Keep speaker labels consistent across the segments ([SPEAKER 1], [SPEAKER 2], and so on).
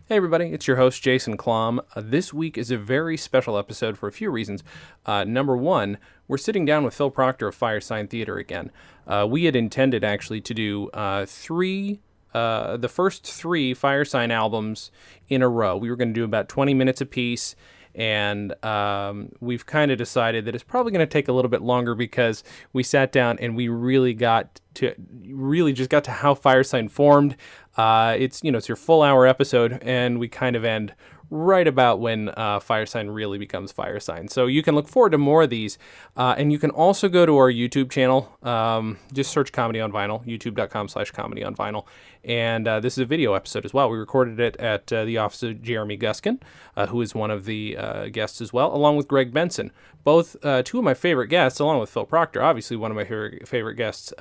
[SPEAKER 1] Hey everybody, it's your host Jason Klamm. This week is a very special episode for a few reasons. Number one, we're sitting down with Phil Proctor of Firesign Theater again. We had intended actually to do the first three Firesign albums in a row. We were going to do about 20 minutes apiece, and we've kind of decided that it's probably going to take a little bit longer because we sat down and we really just got to how Firesign formed. It's your full hour episode, and we kind of end right about when Firesign really becomes Firesign. So you can look forward to more of these, and you can also go to our YouTube channel. Just search Comedy on Vinyl, youtube.com/Comedy on Vinyl, and this is a video episode as well. We recorded it at the office of Jeremy Guskin, who is one of the guests as well, along with Greg Benson. Both two of my favorite guests, along with Phil Proctor, obviously one of my favorite guests.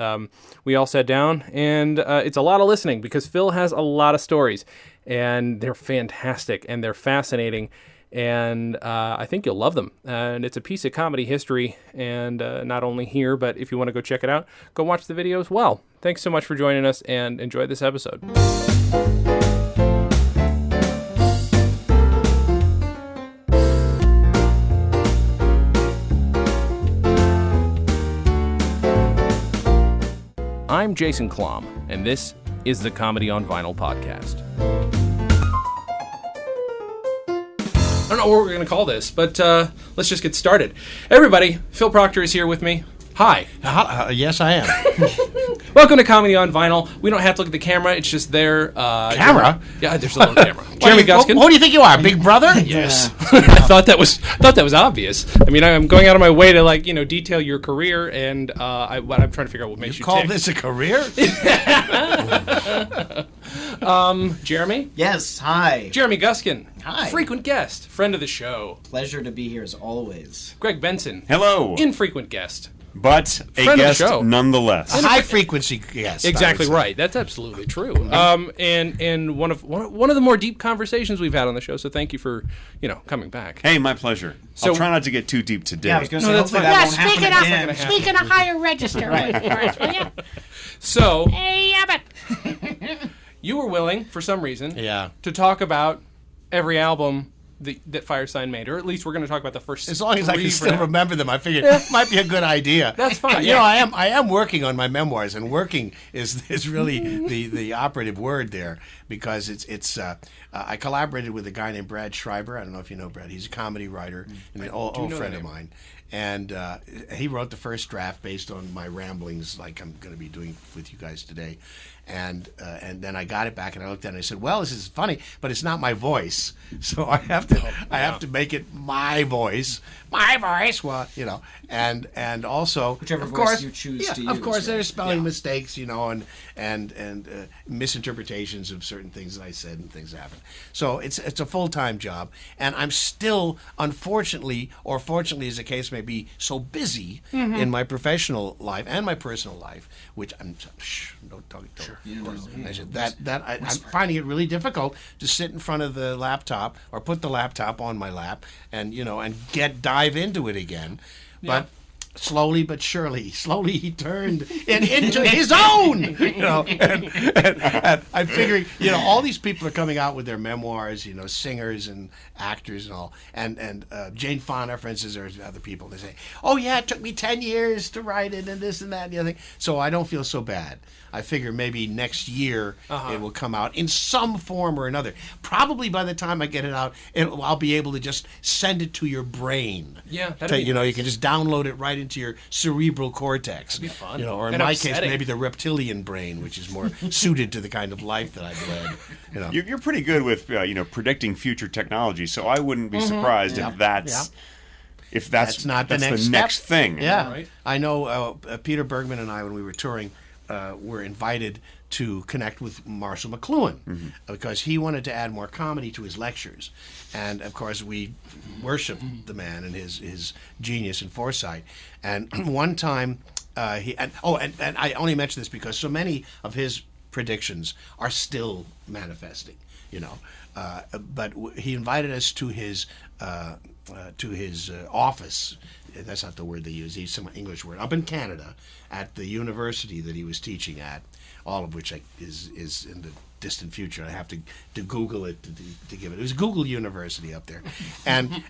[SPEAKER 1] We all sat down, and it's a lot of listening because Phil has a lot of stories, and they're fantastic, and they're fascinating, and I think you'll love them. And it's a piece of comedy history, and not only here, but if you want to go check it out, go watch the video as well. Thanks so much for joining us, and enjoy this episode. I'm Jason Klamm, and this is the Comedy on Vinyl podcast. I don't know what we're going to call this, but let's just get started. Everybody, Phil Proctor is here with me. Hi.
[SPEAKER 2] Yes, I am.
[SPEAKER 1] Welcome to Comedy on Vinyl. We don't have to look at the camera. It's just there.
[SPEAKER 2] Camera?
[SPEAKER 1] Yeah, there's a little camera. Jeremy Guskin.
[SPEAKER 2] Who do you think you are, Big Brother?
[SPEAKER 1] Yes. I thought that was obvious. I mean, I'm going out of my way to detail your career, and I'm trying to figure out what makes you
[SPEAKER 2] call
[SPEAKER 1] tick.
[SPEAKER 2] this a career?
[SPEAKER 1] Jeremy?
[SPEAKER 3] Yes, hi.
[SPEAKER 1] Jeremy Guskin.
[SPEAKER 3] Hi.
[SPEAKER 1] Frequent guest, friend of the show.
[SPEAKER 3] Pleasure to be here as always.
[SPEAKER 1] Greg Benson.
[SPEAKER 4] Hello.
[SPEAKER 1] Infrequent guest.
[SPEAKER 4] But a
[SPEAKER 1] Friend of the
[SPEAKER 4] guest
[SPEAKER 1] show.
[SPEAKER 4] nonetheless.
[SPEAKER 2] A high-frequency guest.
[SPEAKER 1] Exactly right. That's absolutely true. And one of the more deep conversations we've had on the show. So thank you for coming back.
[SPEAKER 4] Hey, my pleasure.
[SPEAKER 1] So-
[SPEAKER 4] I'll try not to get too deep today.
[SPEAKER 3] Yeah, I was going to say,
[SPEAKER 1] No, that's
[SPEAKER 3] hopefully
[SPEAKER 1] fine.
[SPEAKER 3] that won't happen again.
[SPEAKER 5] Speaking of higher register, will you?
[SPEAKER 1] So
[SPEAKER 5] Hey, Abbott.
[SPEAKER 1] you were willing, for some reason,
[SPEAKER 2] Yeah.
[SPEAKER 1] to talk about every album that Firesign made, or at least we're going to talk about the first.
[SPEAKER 2] As long as I
[SPEAKER 1] three
[SPEAKER 2] can
[SPEAKER 1] for
[SPEAKER 2] still
[SPEAKER 1] now.
[SPEAKER 2] remember them, I figured it might be a good idea.
[SPEAKER 1] That's fine,
[SPEAKER 2] You
[SPEAKER 1] yeah.
[SPEAKER 2] know, I am working on my memoirs, and working is really the operative word there, because it's I collaborated with a guy named Brad Schreiber. I don't know if you know Brad. He's a comedy writer and an old
[SPEAKER 1] know
[SPEAKER 2] friend
[SPEAKER 1] the
[SPEAKER 2] of
[SPEAKER 1] name.
[SPEAKER 2] mine. And he wrote the first draft based on my ramblings, like I'm going to be doing with you guys today. And then I got it back, and I looked at it and I said, "Well, this is funny, but it's not my voice, so I have to make it my voice." Well, and also,
[SPEAKER 3] Whichever
[SPEAKER 2] of
[SPEAKER 3] voice
[SPEAKER 2] course,
[SPEAKER 3] you choose to
[SPEAKER 2] of
[SPEAKER 3] use,
[SPEAKER 2] course,
[SPEAKER 3] right?
[SPEAKER 2] there's spelling mistakes, and misinterpretations of certain things that I said and things that happen. So it's a full-time job, and I'm still, unfortunately, or fortunately, as the case may be, so busy in my professional life and my personal life, which I'm I'm finding it really difficult to sit in front of the laptop or put the laptop on my lap and dive into it again.
[SPEAKER 1] Yeah.
[SPEAKER 2] But slowly but surely, he turned into his own. And I'm figuring, all these people are coming out with their memoirs, singers and actors and all. And Jane Fonda, for instance, there's other people. They say, "Oh yeah, it took me 10 years to write it, and this and that and the other thing." So I don't feel so bad. I figure maybe next year it will come out in some form or another. Probably by the time I get it out, I'll be able to just send it to your brain.
[SPEAKER 1] Yeah, that'd be
[SPEAKER 2] You
[SPEAKER 1] nice.
[SPEAKER 2] can just download it right into your cerebral cortex.
[SPEAKER 1] That'd be fun.
[SPEAKER 2] Or in
[SPEAKER 1] And
[SPEAKER 2] my
[SPEAKER 1] upsetting.
[SPEAKER 2] case, maybe the reptilian brain, which is more suited to the kind of life that I've led.
[SPEAKER 4] You're pretty good with predicting future technology, so I wouldn't be surprised if that's
[SPEAKER 2] not the next
[SPEAKER 4] next
[SPEAKER 2] step.
[SPEAKER 4] thing.
[SPEAKER 2] Yeah,
[SPEAKER 1] Right.
[SPEAKER 2] I know Peter Bergman and I, when we were touring, were invited to connect with Marshall McLuhan because he wanted to add more comedy to his lectures. And, of course, we worship the man and his genius and foresight. And one time, and I only mention this because so many of his predictions are still manifesting, but he invited us to his office. That's not the word they use. He's some English word. Up in Canada, at the university that he was teaching at, all of which is in the distant future. I have to Google it to give it. It was Google University up there, and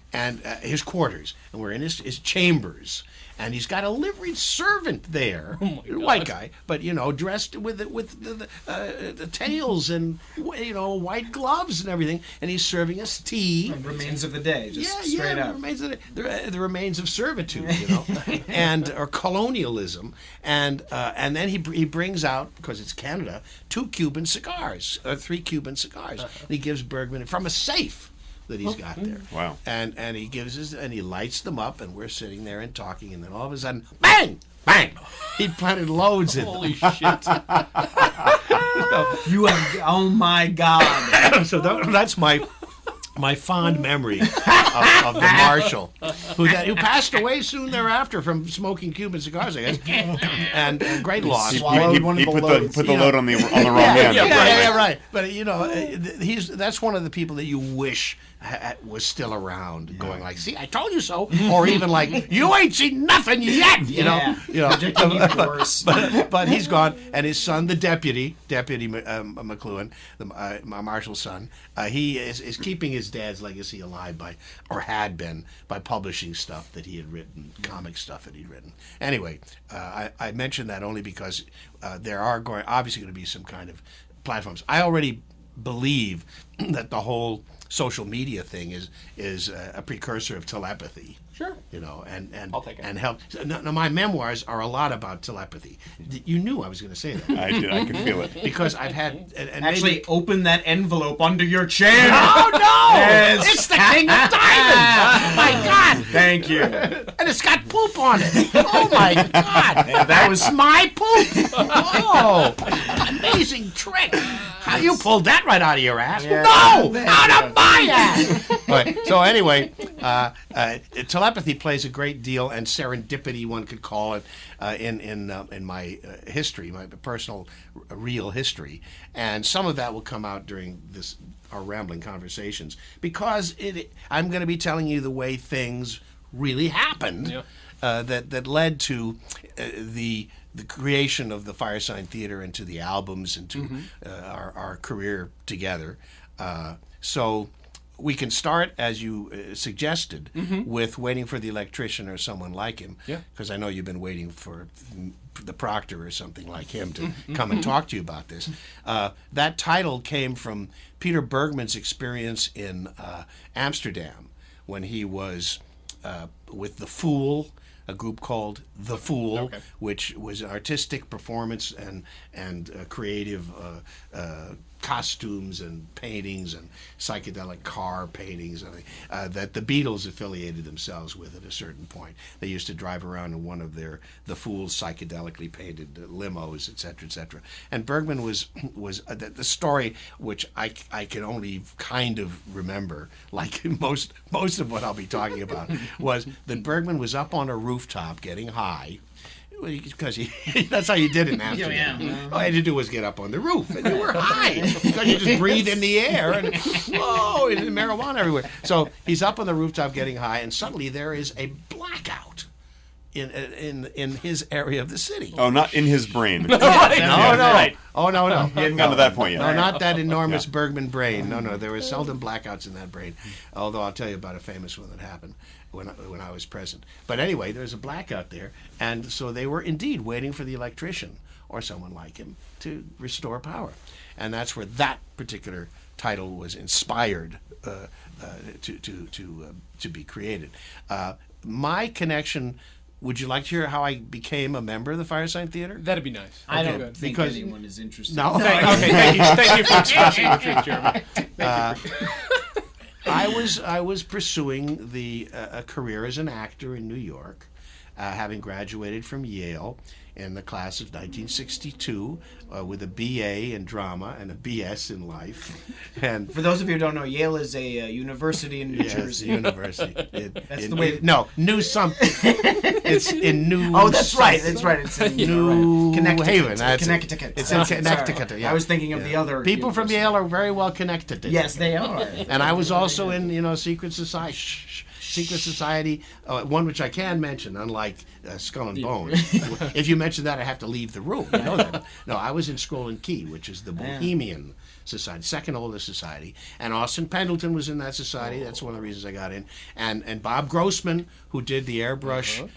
[SPEAKER 2] his quarters, and we're in his chambers. And he's got a liveried servant there, white guy, but dressed with the tails and white gloves and everything. And he's serving us tea.
[SPEAKER 3] Remains of the day, just straight up.
[SPEAKER 2] The remains of servitude, and or colonialism. And then he brings out, because it's Canada, 3 Cuban cigars. And he gives Bergman from a safe that he's got there.
[SPEAKER 4] Wow.
[SPEAKER 2] And he he lights them up, and we're sitting there and talking, and then all of a sudden, bang, bang, he planted loads in them.
[SPEAKER 1] Holy shit.
[SPEAKER 3] You have, oh my God.
[SPEAKER 2] So that's my fond memory of the marshal, who passed away soon thereafter from smoking Cuban cigars, I guess, and great loss.
[SPEAKER 4] He
[SPEAKER 3] Swallowed one of the
[SPEAKER 4] put
[SPEAKER 3] loads.
[SPEAKER 4] the load on the wrong end.
[SPEAKER 2] Right. But that's one of the people that you wish was still around, going like, "See, I told you so," or even like, "You ain't seen nothing yet," But he's gone, and his son, the deputy McLuhan, my marshal's son, he is keeping his dad's legacy alive had been by publishing stuff that he had written, comic stuff that he'd written. Anyway, I mentioned that only because there are obviously going to be some kind of platforms. I already believe that the whole social media thing is a precursor of telepathy.
[SPEAKER 1] Sure.
[SPEAKER 2] And
[SPEAKER 1] I'll take it.
[SPEAKER 2] and help. Now, my memoirs are a lot about telepathy. You knew I was going to say that.
[SPEAKER 4] I did. I could feel it.
[SPEAKER 2] Because I've had... And
[SPEAKER 3] Actually, open that envelope under your chair.
[SPEAKER 2] Oh, no!
[SPEAKER 3] Yes.
[SPEAKER 2] It's the King of Diamonds! Oh, my God!
[SPEAKER 3] Thank you.
[SPEAKER 2] And it's got poop on it. Oh, my God!
[SPEAKER 3] Yeah, that was
[SPEAKER 2] My poop! Oh! Amazing trick! How you pulled that right out of your ass?
[SPEAKER 3] Yeah.
[SPEAKER 2] No! Out of my ass! Right, so anyway, telepathy plays a great deal, and serendipity, one could call it, in my history, my personal, real history. And some of that will come out during our rambling conversations, because I'm going to be telling you the way things really happened, that led to the creation of the Firesign Theater, and to the albums, and to our career together. So we can start, as you suggested, with waiting for the electrician or someone like him.
[SPEAKER 1] Yeah.
[SPEAKER 2] Because I know you've been waiting for the Proctor or something like him to come and talk to you about this. That title came from Peter Bergman's experience in Amsterdam, when he was with The Fool, a group called The Fool, which was artistic performance and creative costumes and paintings and psychedelic car paintings that the Beatles affiliated themselves with at a certain point. They used to drive around in one of The Fool's psychedelically painted limos, etc., etc. And Bergman was the story, which I can only kind of remember, like most of what I'll be talking about, was that Bergman was up on a rooftop getting high. Because that's how you did it in Amsterdam. All you had to do was get up on the roof, and you were high, because you just breathe in the air, and whoa, and marijuana everywhere. So he's up on the rooftop getting high, and suddenly there is a blackout in his area of the city.
[SPEAKER 4] Oh, not in his brain.
[SPEAKER 2] No. Oh, no.
[SPEAKER 4] He hadn't gotten to that point yet.
[SPEAKER 2] No, not that enormous Bergman brain. No. There were seldom blackouts in that brain. Although I'll tell you about a famous one that happened when I was present. But anyway, there's a blackout there, and so they were indeed waiting for the electrician or someone like him to restore power, and that's where that particular title was inspired to be created. My connection. Would you like to hear how I became a member of the Firesign Theater?
[SPEAKER 1] That'd be nice.
[SPEAKER 3] I don't think
[SPEAKER 2] Because-
[SPEAKER 3] anyone is interested.
[SPEAKER 2] No.
[SPEAKER 1] Thank you for expressing the truth, Jeremy.
[SPEAKER 2] I was pursuing a career as an actor in New York, having graduated from Yale in the class of 1962 with a BA in drama and a BS in life. And
[SPEAKER 3] For those of you who don't know, Yale is a university in New
[SPEAKER 2] yes,
[SPEAKER 3] Jersey.
[SPEAKER 2] university.
[SPEAKER 3] That's the way-
[SPEAKER 2] No, New something. It's in New.
[SPEAKER 3] Oh, that's right. That's right. It's in
[SPEAKER 2] New
[SPEAKER 3] Connecticut.
[SPEAKER 2] Haven. That's it.
[SPEAKER 3] Connecticut.
[SPEAKER 2] It's in
[SPEAKER 3] Sorry.
[SPEAKER 2] Connecticut. Yeah.
[SPEAKER 3] I was thinking of the other.
[SPEAKER 2] People from
[SPEAKER 3] university.
[SPEAKER 2] Yale are very well connected.
[SPEAKER 3] Yes, they are.
[SPEAKER 2] And I was also in, secret society. secret society, one which I can mention, unlike Skull and Bones. If you mention that, I have to leave the room. You know that. No, I was in Scroll and Key, which is the Bohemian Society, second oldest society, and Austin Pendleton was in that society. That's one of the reasons I got in. And Bob Grossman, who did the airbrush,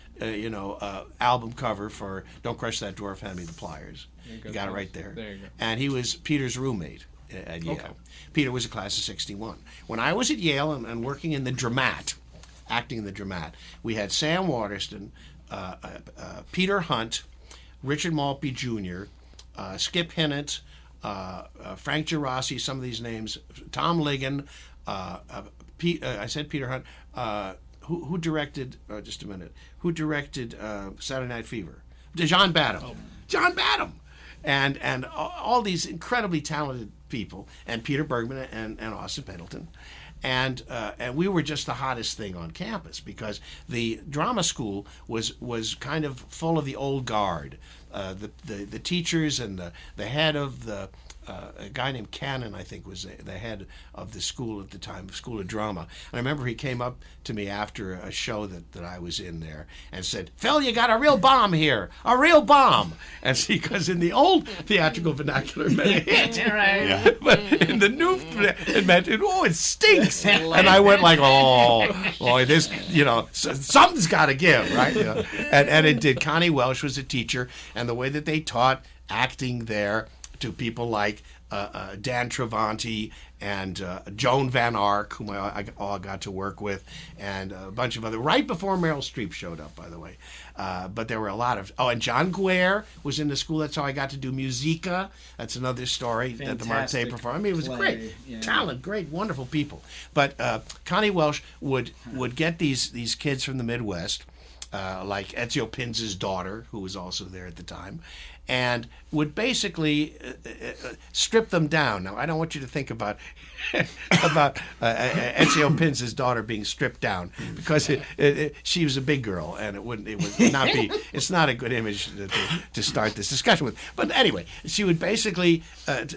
[SPEAKER 2] album cover for "Don't Crush That Dwarf, Hand Me the Pliers." You got it right there.
[SPEAKER 1] There you go.
[SPEAKER 2] And he was Peter's roommate at Yale. Okay. Peter was a class of '61. When I was at Yale and working in the Dramat, acting in the Dramat, we had Sam Waterston, Peter Hunt, Richard Maltby Jr., Skip Hinnant, Frank Gerasi, some of these names, Tom Ligon, I said Peter Hunt, who directed, just a minute, who directed Saturday Night Fever? John Badham. Oh. John Badham. And all these incredibly talented people, and Peter Bergman and Austin Pendleton. And we were just the hottest thing on campus because the drama school was kind of full of the old guard. The teachers and the head of a guy named Cannon, I think, was the head of the school at the time, School of Drama. And I remember he came up to me after a show that I was in there and said, "Phil, you got a real bomb here, a real bomb." And see, because in the old theatrical vernacular, it meant hit.
[SPEAKER 3] Yeah.
[SPEAKER 2] But in the new, it meant, it stinks. And I went like, boy, this, something's got to give, right? And it did. Connie Welsh was a teacher, and the way that they taught acting there to people like Dan Travanti and Joan Van Ark, whom I all got to work with, and a bunch of other, right before Meryl Streep showed up, by the way. But there were a lot of, and John Guare was in the school. That's how I got to do Musica. That's another story that the Marte performed. I mean, it was great. Talent, great, wonderful people. But Connie Welsh would get these kids from the Midwest, like Ezio Pinz's daughter, who was also there at the time, and would basically strip them down. Now, I don't want you to think about Ezio Pinz's daughter being stripped down, because she was a big girl, and it would not be. It's not a good image to start this discussion with. But anyway, she would basically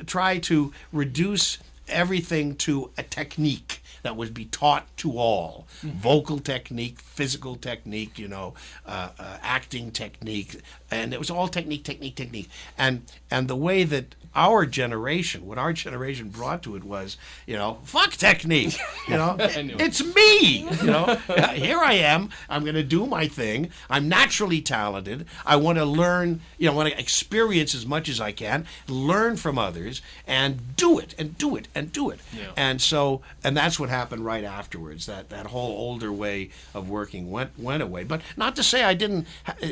[SPEAKER 2] try to reduce everything to a technique that would be taught to all. Vocal technique, physical technique, acting technique, and it was all technique. And the way that what our generation brought to it was, fuck technique. It's me. Here I am. I'm going to do my thing. I'm naturally talented. I want to learn. I want to experience as much as I can, learn from others, and do it. Yeah. And that's what happened right afterwards. That whole older way of working went away. But not to say I didn't.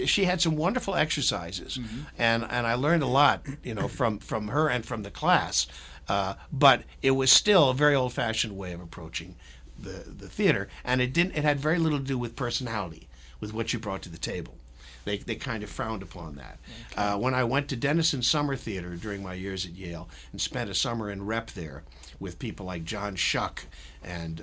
[SPEAKER 2] She had some wonderful exercises, and I learned a lot, from her and from the class. But it was still a very old-fashioned way of approaching the theater, and it had very little to do with personality, with what you brought to the table. They kind of frowned upon that. Okay. When I went to Denison Summer Theater during my years at Yale and spent a summer in rep there with people like John Shuck and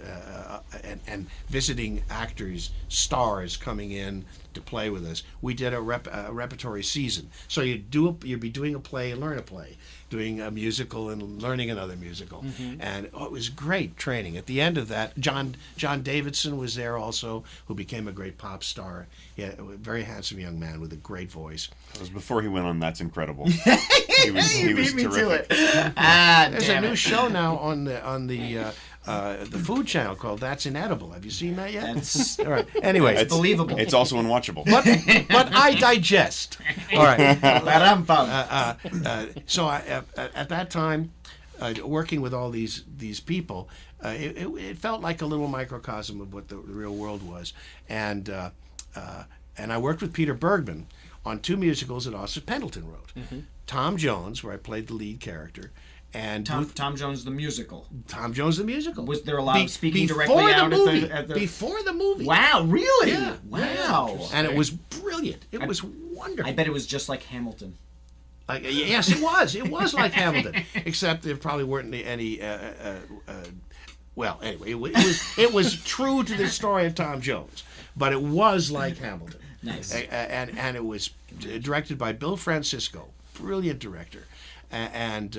[SPEAKER 2] visiting actors, stars coming in to play with us, we did a repertory season. So you'd be doing a play and learn a play, doing a musical and learning another musical, and it was great training. At the end of that, John Davidson was there also, who became a great pop star. A very handsome young man with a great voice.
[SPEAKER 4] It was before he went on That's Incredible. He was terrific.
[SPEAKER 2] There's a new show now on the Food Channel called That's Inedible. Have you seen that yet? All right. Anyway,
[SPEAKER 3] it's believable.
[SPEAKER 4] It's also unwatchable.
[SPEAKER 2] But I digest. All right. So at that time, working with all these people, it felt like a little microcosm of what the real world was, and I worked with Peter Bergman on 2 musicals that Austin Pendleton wrote. Tom Jones, where I played the lead character. And
[SPEAKER 3] Tom Jones the musical.
[SPEAKER 2] Tom Jones the musical.
[SPEAKER 3] Was there a lot of speaking directly out at the...
[SPEAKER 2] Before the movie.
[SPEAKER 3] Wow, really?
[SPEAKER 2] Yeah.
[SPEAKER 3] Wow.
[SPEAKER 2] And it was brilliant. It was wonderful.
[SPEAKER 3] I bet it was just like Hamilton.
[SPEAKER 2] Yes, it was. It was like Hamilton, except there probably weren't any... well, anyway, it was true to the story of Tom Jones, but it was like Hamilton.
[SPEAKER 3] Nice.
[SPEAKER 2] And it was directed by Bill Francisco, brilliant director. And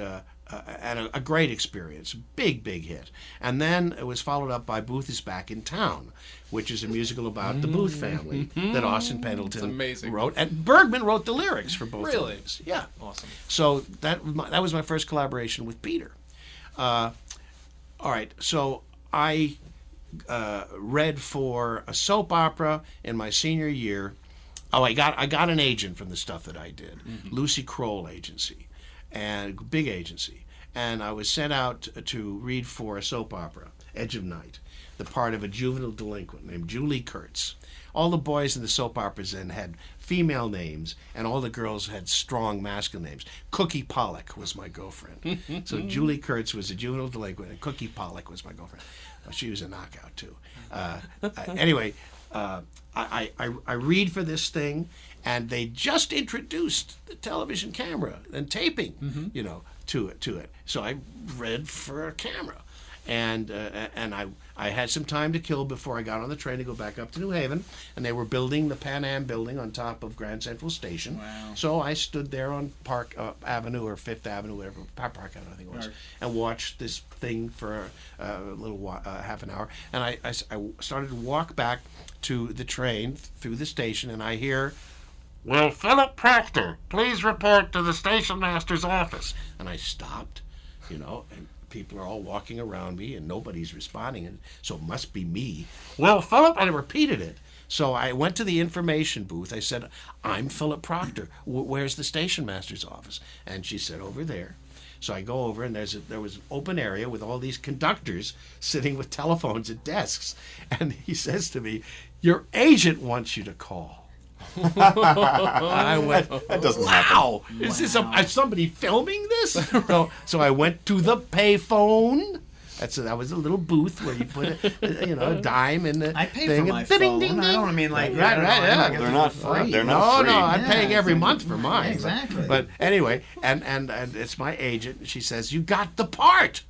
[SPEAKER 2] and a great experience, big hit. And then it was followed up by Booth is Back in Town, which is a musical about the Booth family that Austin Pendleton wrote, and Bergman wrote the lyrics for both of these. Yeah,
[SPEAKER 1] Awesome.
[SPEAKER 2] So that was my first collaboration with Peter. All right, so I read for a soap opera in my senior year. Oh, I got an agent from the stuff that I did, Lucy Kroll Agency, and big agency, and I was sent out to read for a soap opera, Edge of Night, the part of a juvenile delinquent named Julie Kurtz. All the boys in the soap operas then had female names, and all the girls had strong masculine names. Cookie Pollock was my girlfriend. So Julie Kurtz was a juvenile delinquent, and Cookie Pollock was my girlfriend. Well, she was a knockout, too. Anyway, I read for this thing, and they just introduced the television camera and taping, to it. So I read for a camera, and I had some time to kill before I got on the train to go back up to New Haven, and they were building the Pan Am building on top of Grand Central Station.
[SPEAKER 3] Wow.
[SPEAKER 2] So I stood there on Park Avenue or Fifth Avenue, whatever, Park Avenue I think it was, and watched this thing for a little while, half an hour, and I started to walk back to the train through the station, and I hear, "Will Philip Proctor please report to the station master's office?" And I stopped, and people are all walking around me, and nobody's responding, and so it must be me. "Well, Philip," and I repeated it. So I went to the information booth. I said, "I'm Philip Proctor. Where's the station master's office?" And she said, "Over there." So I go over, and there was an open area with all these conductors sitting with telephones at desks. And he says to me, "Your agent wants you to call." And I went,
[SPEAKER 4] That doesn't
[SPEAKER 2] "Wow, is this somebody filming this?" So I went to the payphone. That was a little booth where you put a dime in the
[SPEAKER 3] I pay
[SPEAKER 2] thing.
[SPEAKER 3] for my
[SPEAKER 2] and ding,
[SPEAKER 3] phone.
[SPEAKER 2] ding, ding.
[SPEAKER 3] I don't mean like
[SPEAKER 2] Right, yeah.
[SPEAKER 4] They're not free. They're
[SPEAKER 2] No,
[SPEAKER 4] not free.
[SPEAKER 2] I'm paying every
[SPEAKER 3] Yeah,
[SPEAKER 2] month for mine.
[SPEAKER 3] exactly.
[SPEAKER 2] But anyway, and it's my agent. She says, "You got the part,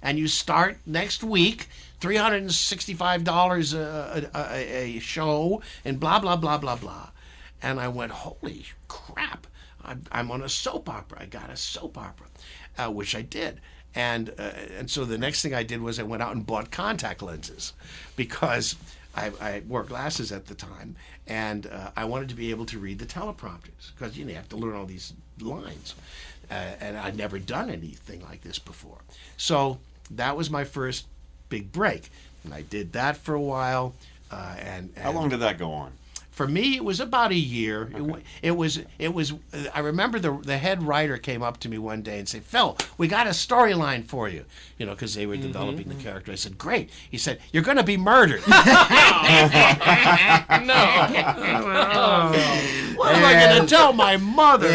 [SPEAKER 2] and you start next week. $365 a show, and blah blah blah blah blah." And I went, "Holy crap! I'm on a soap opera. I got a soap opera," which I did. And so the next thing I did was I went out and bought contact lenses, because I wore glasses at the time, and I wanted to be able to read the teleprompters, because you have to learn all these lines, and I'd never done anything like this before. So that was my first big break, and I did that for a while. And
[SPEAKER 4] How long did that go on?
[SPEAKER 2] For me, it was about a year.
[SPEAKER 4] Okay.
[SPEAKER 2] It was. I remember the head writer came up to me one day and said, "Phil, we got a storyline for you," because they were developing the character. I said, "Great." He said, "You're going to be murdered."
[SPEAKER 1] No.
[SPEAKER 2] What am I going to tell my mother?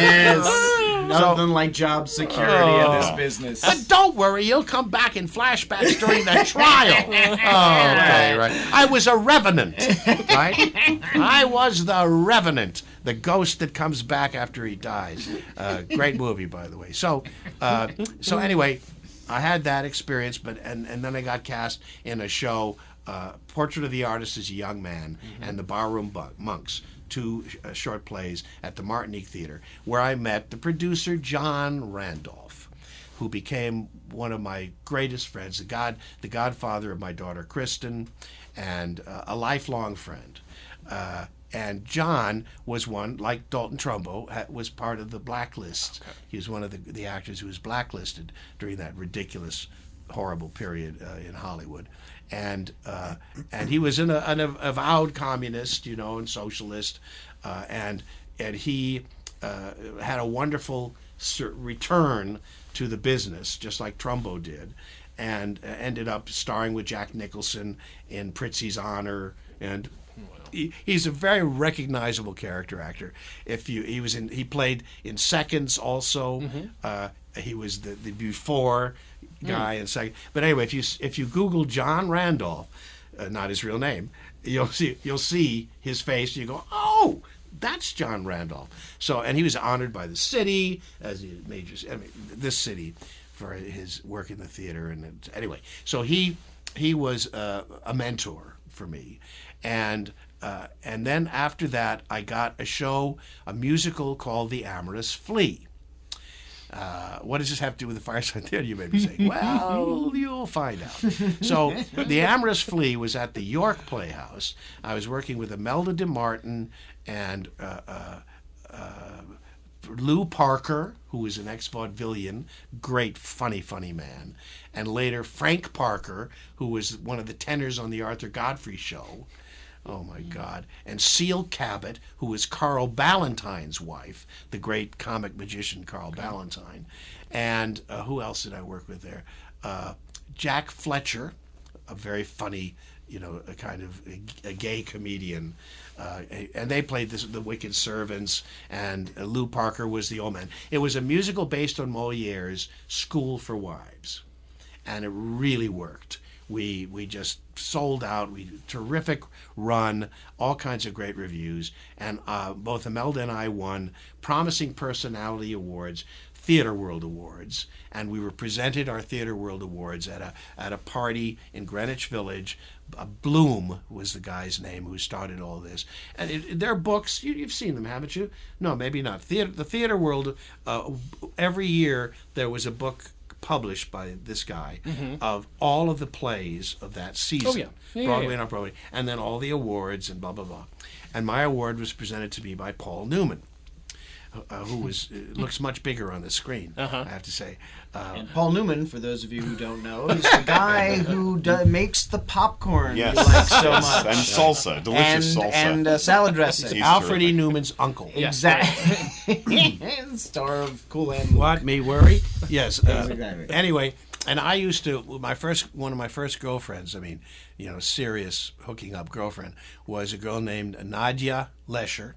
[SPEAKER 3] Nothing like job security in this business.
[SPEAKER 2] But don't worry, you'll come back in flashbacks during the trial. Okay, right. I was a revenant, right? I was the revenant, the ghost that comes back after he dies. Great movie, by the way. So anyway, I had that experience, and then I got cast in a show, Portrait of the Artist as a Young Man, and The Barroom Monks. 2 short plays at the Martinique Theater, where I met the producer John Randolph, who became one of my greatest friends, the godfather of my daughter Kristen, and a lifelong friend. And John was one, like Dalton Trumbo, was part of the blacklist. Okay. He was one of the actors who was blacklisted during that ridiculous, horrible period in Hollywood. And he was an avowed communist, and socialist, and he had a wonderful return to the business, just like Trumbo did, and ended up starring with Jack Nicholson in Prizzi's Honor, and he's a very recognizable character actor. He played in Seconds also. He was the before guy in Second. But anyway, if you Google John Randolph, not his real name, you'll see his face. And you go, "Oh, that's John Randolph." So, and he was honored by the city as this city for his work in the theater. And anyway, so he was a mentor for me, and then after that, I got a musical called The Amorous Flea. what does this have to do with the Firesign Theater, you may be saying? Well, you'll find out. So The Amorous Flea was at the York Playhouse. I was working with Imelda de Martin and Lou Parker, who was an ex-vaudevillian, great, funny man. And later Frank Parker, who was one of the tenors on the Arthur Godfrey show. Oh, my God. And Seal Cabot, who was Carl Ballantyne's wife, the great comic magician Carl Ballantine. And who else did I work with there? Jack Fletcher, a very funny, a kind of a gay comedian. And they played the Wicked Servants, and Lou Parker was the old man. It was a musical based on Moliere's School for Wives. And it really worked. We just sold out. We terrific run, all kinds of great reviews, and both Imelda and I won Promising Personality Awards, Theater World Awards, and we were presented our Theater World Awards at a party in Greenwich Village. Bloom was the guy's name who started all this, and their books, you've seen them, haven't you? No, maybe not. The Theater World, every year there was a book published by this guy of all of the plays of that season, Broadway and off-Broadway, and then all the awards and blah, blah, blah. And my award was presented to me by Paul Newman, who looks much bigger on the screen, I have to say.
[SPEAKER 3] And Paul Newman, for those of you who don't know, is the guy who makes the popcorn
[SPEAKER 4] Yes.
[SPEAKER 3] you like so much.
[SPEAKER 4] And salsa, delicious salsa.
[SPEAKER 3] And salad dressing.
[SPEAKER 4] He's
[SPEAKER 2] Alfred E.
[SPEAKER 4] terrific.
[SPEAKER 2] Newman's uncle.
[SPEAKER 3] Exactly. Star of Cool and
[SPEAKER 2] What, me worry? Yes.
[SPEAKER 3] Exactly.
[SPEAKER 2] Anyway, and I used to, one of my first girlfriends, serious hooking up girlfriend, was a girl named Nadia Lesher.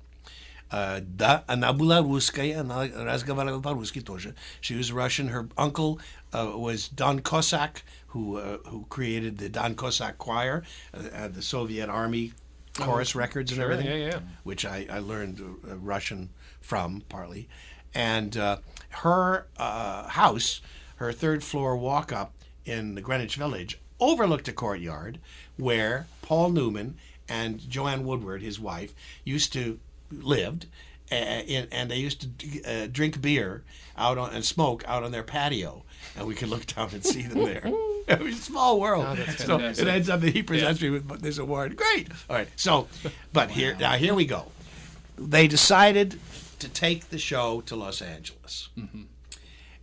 [SPEAKER 2] Она была русская, она разговаривала по-русски тоже. She was Russian. Her uncle was Don Cossack, who created the Don Cossack Choir, the Soviet Army chorus records and everything, which I learned Russian from, partly. And her house, her third floor walk-up in the Greenwich Village, overlooked a courtyard where Paul Newman and Joanne Woodward, his wife, lived, and they used to drink beer and smoke out on their patio, and we could look down and see them there. It was a small world. So it ends up that he presents me with this award. Great. All right. So, but here we go. They decided to take the show to Los Angeles,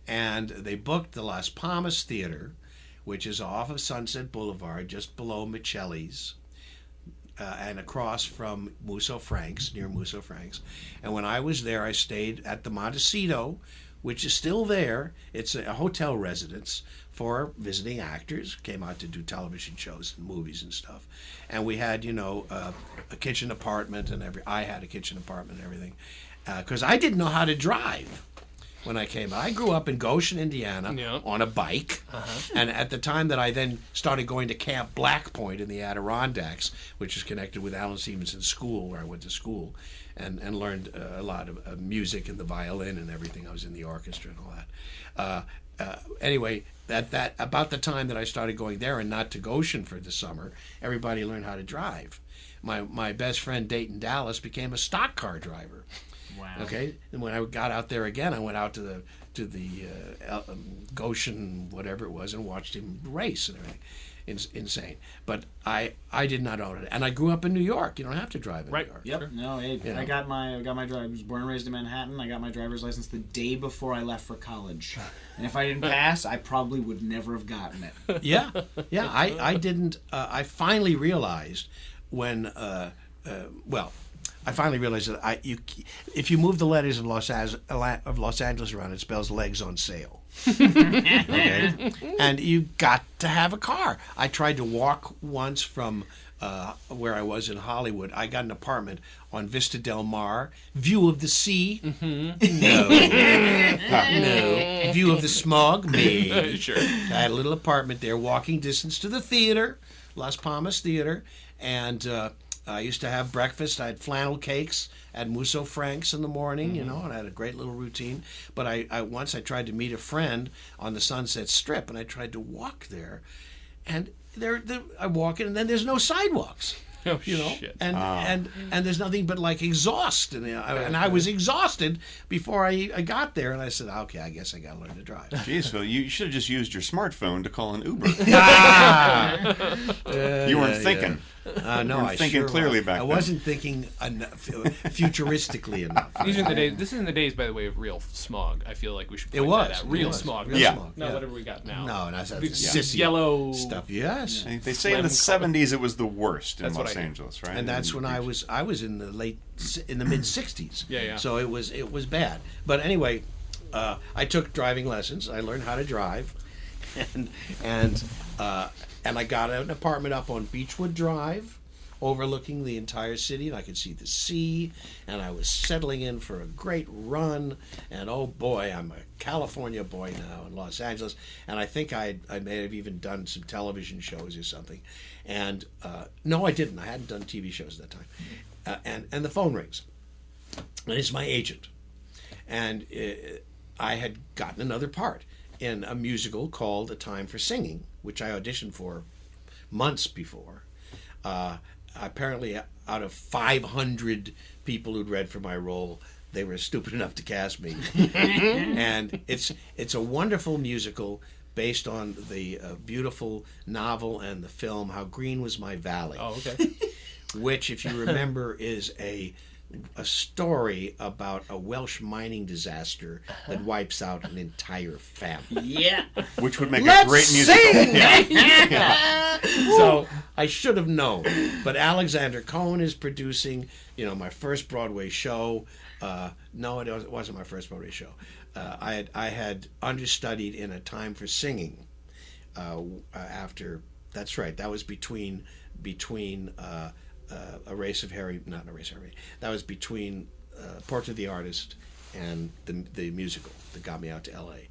[SPEAKER 2] and they booked the Las Palmas Theater, which is off of Sunset Boulevard, just below Michelli's. And across from Musso Frank's, near Musso Frank's. And when I was there, I stayed at the Montecito, which is still there. It's a hotel residence for visiting actors, came out to do television shows and movies and stuff. And we had, a kitchen apartment and I had a kitchen apartment and everything. Because I didn't know how to drive when I came. I grew up in Goshen, Indiana, on a bike. And at the time that I then started going to Camp Black Point in the Adirondacks, which is connected with Alan Stevenson's school, where I went to school, and learned a lot of music and the violin and everything. I was in the orchestra and all that. Anyway, about the time that I started going there and not to Goshen for the summer, everybody learned how to drive. My best friend Dayton Dallas became a stock car driver.
[SPEAKER 3] Wow.
[SPEAKER 2] Okay, and when I got out there again, I went out to the Goshen, whatever it was, and watched him race and everything. Insane. But I did not own it, and I grew up in New York. You don't have to drive in New York.
[SPEAKER 3] Yep. No, I got my driver. I was born and raised in Manhattan. I got my driver's license the day before I left for college. And if I didn't pass, I probably would never have gotten it.
[SPEAKER 2] Yeah. I didn't. I finally realized when. I finally realized that if you move the letters of Los Angeles around, it spells legs on sale. Okay? And you got to have a car. I tried to walk once from where I was in Hollywood. I got an apartment on Vista Del Mar, view of the sea. No. View of the smog. Maybe.
[SPEAKER 1] Sure.
[SPEAKER 2] I had a little apartment there, walking distance to the theater, Las Palmas Theater, and I used to have breakfast. I had flannel cakes at Musso Frank's in the morning, and I had a great little routine. But I once tried to meet a friend on the Sunset Strip, and I tried to walk there. And I walk in, and then there's no sidewalks.
[SPEAKER 1] Oh,
[SPEAKER 2] You know,
[SPEAKER 1] shit.
[SPEAKER 2] and there's nothing but like exhaust, and I was exhausted before I got there, and I said, okay, I guess I got to learn to drive.
[SPEAKER 4] Jeez, Phil, you should have just used your smartphone to call an Uber. You weren't thinking.
[SPEAKER 2] No,
[SPEAKER 4] were
[SPEAKER 2] I
[SPEAKER 4] thinking
[SPEAKER 2] sure
[SPEAKER 4] clearly
[SPEAKER 2] was.
[SPEAKER 4] back
[SPEAKER 2] I
[SPEAKER 4] then.
[SPEAKER 2] wasn't thinking futuristically enough.
[SPEAKER 1] These are the days. This is in the days, by the way, of real smog. I feel like we should.
[SPEAKER 2] It
[SPEAKER 1] Point
[SPEAKER 2] was
[SPEAKER 1] that out.
[SPEAKER 2] it
[SPEAKER 1] Real
[SPEAKER 2] was.
[SPEAKER 1] smog.
[SPEAKER 2] Real
[SPEAKER 4] Yeah.
[SPEAKER 2] smog,
[SPEAKER 1] Not whatever we got now.
[SPEAKER 2] No, and that's
[SPEAKER 1] This
[SPEAKER 2] sissy
[SPEAKER 1] yellow
[SPEAKER 2] stuff. Yes,
[SPEAKER 4] They say in the
[SPEAKER 1] Phlegm
[SPEAKER 4] 70s it was the worst in
[SPEAKER 1] That's what
[SPEAKER 4] Los
[SPEAKER 1] I hear.
[SPEAKER 4] Angeles, right?
[SPEAKER 2] and that's when I was in the mid '60s.
[SPEAKER 1] Yeah.
[SPEAKER 2] So it was bad. But anyway, I took driving lessons. I learned how to drive, and I got an apartment up on Beechwood Drive, overlooking the entire city, and I could see the sea, and I was settling in for a great run, and oh boy, I'm a California boy now in Los Angeles, and I think I may have even done some television shows or something, and no, I didn't. I hadn't done TV shows at that time, and the phone rings, and it's my agent, and I had gotten another part in a musical called A Time for Singing, which I auditioned for months before. Apparently, out of 500 people who'd read for my role, they were stupid enough to cast me. And it's a wonderful musical based on the beautiful novel and the film How Green Was My Valley,
[SPEAKER 1] Oh, okay.
[SPEAKER 2] which, if you remember, is a story about a Welsh mining disaster that wipes out an entire family.
[SPEAKER 3] Yeah.
[SPEAKER 4] Which would make
[SPEAKER 2] Let's
[SPEAKER 4] a great musical.
[SPEAKER 2] sing! So I should have known. But Alexander Cohen is producing, my first Broadway show. No, it wasn't my first Broadway show. I had understudied in A Time for Singing. After, that's right, that was between A Race of Harry, not A Race of Harry. That was between Portrait of the Artist and the musical that got me out to L.A.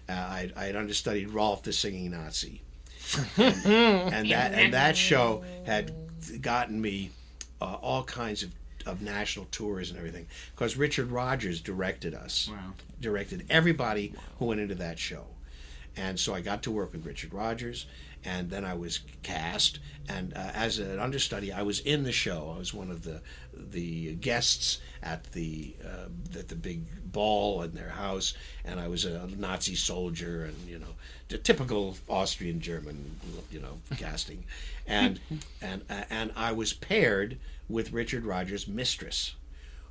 [SPEAKER 2] I had understudied Rolf the Singing Nazi, and that show had gotten me all kinds of national tours and everything, because Richard Rodgers directed us.
[SPEAKER 3] Wow.
[SPEAKER 2] Directed everybody who went into that show. And so I got to work with Richard Rodgers, and then I was cast. And as an understudy, I was in the show. I was one of the guests at the big ball in their house, and I was a Nazi soldier, and the typical Austrian German, casting. And I was paired with Richard Rodgers' mistress,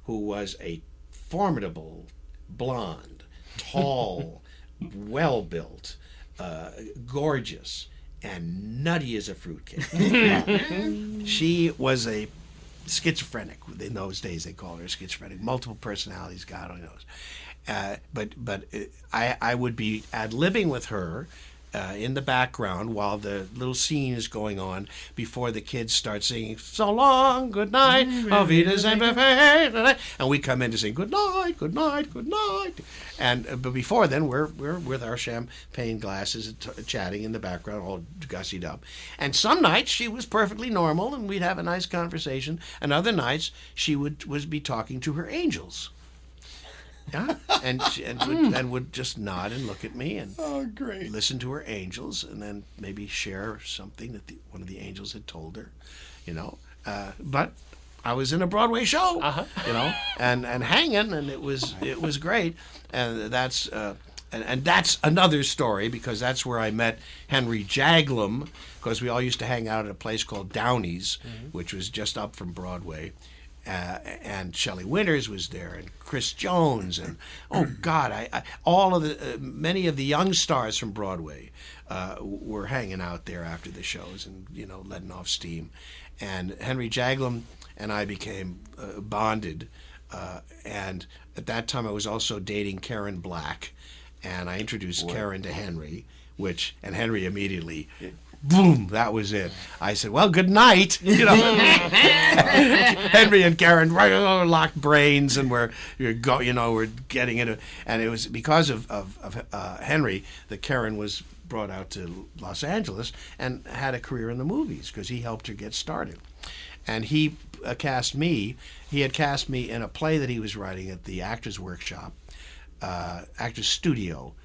[SPEAKER 2] who was a formidable blonde, tall, well-built, gorgeous, and nutty as a fruitcake. She was a schizophrenic. In those days, they called her schizophrenic. Multiple personalities, God only knows. But I would be ad-libbing with her in the background while the little scene is going on before the kids start singing "So long, good night, auf Wiedersehen," and we come in to sing "Good night, good night, good night," but before then we're with our champagne glasses chatting in the background, all gussied up. And some nights she was perfectly normal and we'd have a nice conversation, and other nights she would be talking to her angels. Yeah, and would just nod and look at me and
[SPEAKER 4] Great.
[SPEAKER 2] listen to her angels, and then maybe share something that one of the angels had told her, But I was in a Broadway show, and hanging, and it was great, and that's another story, because that's where I met Henry Jaglom, because we all used to hang out at a place called Downey's, which was just up from Broadway. And Shelley Winters was there, and Chris Jones, and many of the young stars from Broadway were hanging out there after the shows, and letting off steam. And Henry Jaglom and I became bonded, and at that time I was also dating Karen Black, and I introduced Karen to Henry, and Henry immediately. Boom! That was it. I said, "Well, good night." Henry and Karen locked brains, and we're getting into. And it was because of Henry that Karen was brought out to Los Angeles and had a career in the movies, because he helped her get started. And he cast me. He had cast me in a play that he was writing at the Actors Workshop, Actors Studio,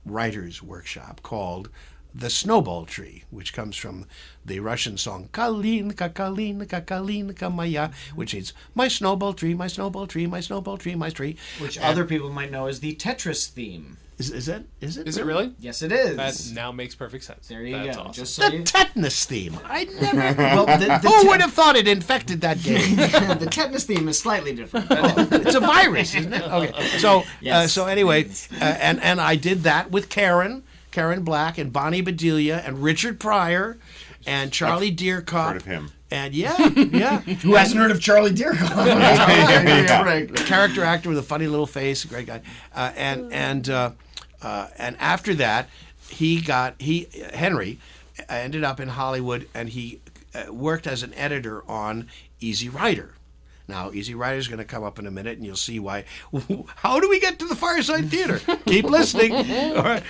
[SPEAKER 2] Writers Workshop, called the snowball tree, which comes from the Russian song Kalinka, Kalinka, Kalinka Maya, which is my snowball tree, my snowball tree, my snowball tree, my tree.
[SPEAKER 3] Which other people might know as the Tetris theme.
[SPEAKER 2] Is it?
[SPEAKER 1] Is it really?
[SPEAKER 3] Yes, it is.
[SPEAKER 1] That now makes perfect sense.
[SPEAKER 3] There you
[SPEAKER 1] That's
[SPEAKER 3] go.
[SPEAKER 1] Awesome.
[SPEAKER 3] Just so
[SPEAKER 2] The
[SPEAKER 3] you...
[SPEAKER 2] tetanus theme. I never.
[SPEAKER 3] Well,
[SPEAKER 2] Who would have thought it infected that game?
[SPEAKER 3] the tetanus theme is slightly different.
[SPEAKER 2] It's a virus, isn't it? Okay. So
[SPEAKER 3] Yes.
[SPEAKER 2] so anyway, and I did that with Karen Black, and Bonnie Bedelia, and Richard Pryor, and Charlie Deercock.
[SPEAKER 4] Heard of him.
[SPEAKER 2] And yeah.
[SPEAKER 3] Who hasn't heard of Charlie Deercock? Right.
[SPEAKER 2] Character actor with a funny little face, a great guy. And after that, Henry ended up in Hollywood, and he worked as an editor on Easy Rider. Now, Easy Rider is going to come up in a minute, and you'll see why. How do we get to the Firesign Theater? Keep listening. All right.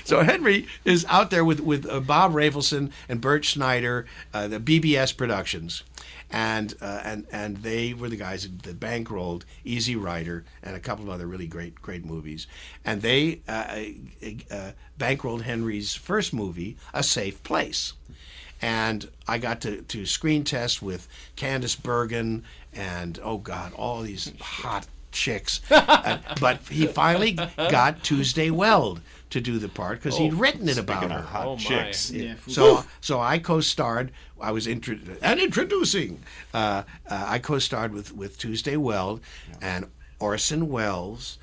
[SPEAKER 2] So Henry is out there with Bob Rafelson and Bert Schneider, the BBS Productions, and they were the guys that bankrolled Easy Rider and a couple of other really great movies, and they bankrolled Henry's first movie, A Safe Place. And I got to screen test with Candice Bergen and, oh God, all these hot chicks. But he finally got Tuesday Weld to do the part because he'd written it about
[SPEAKER 4] Speaking
[SPEAKER 2] her.
[SPEAKER 4] of hot
[SPEAKER 1] Oh, my.
[SPEAKER 4] chicks.
[SPEAKER 3] Yeah.
[SPEAKER 2] So I co-starred. I was introducing. I co-starred with Tuesday Weld and Orson Welles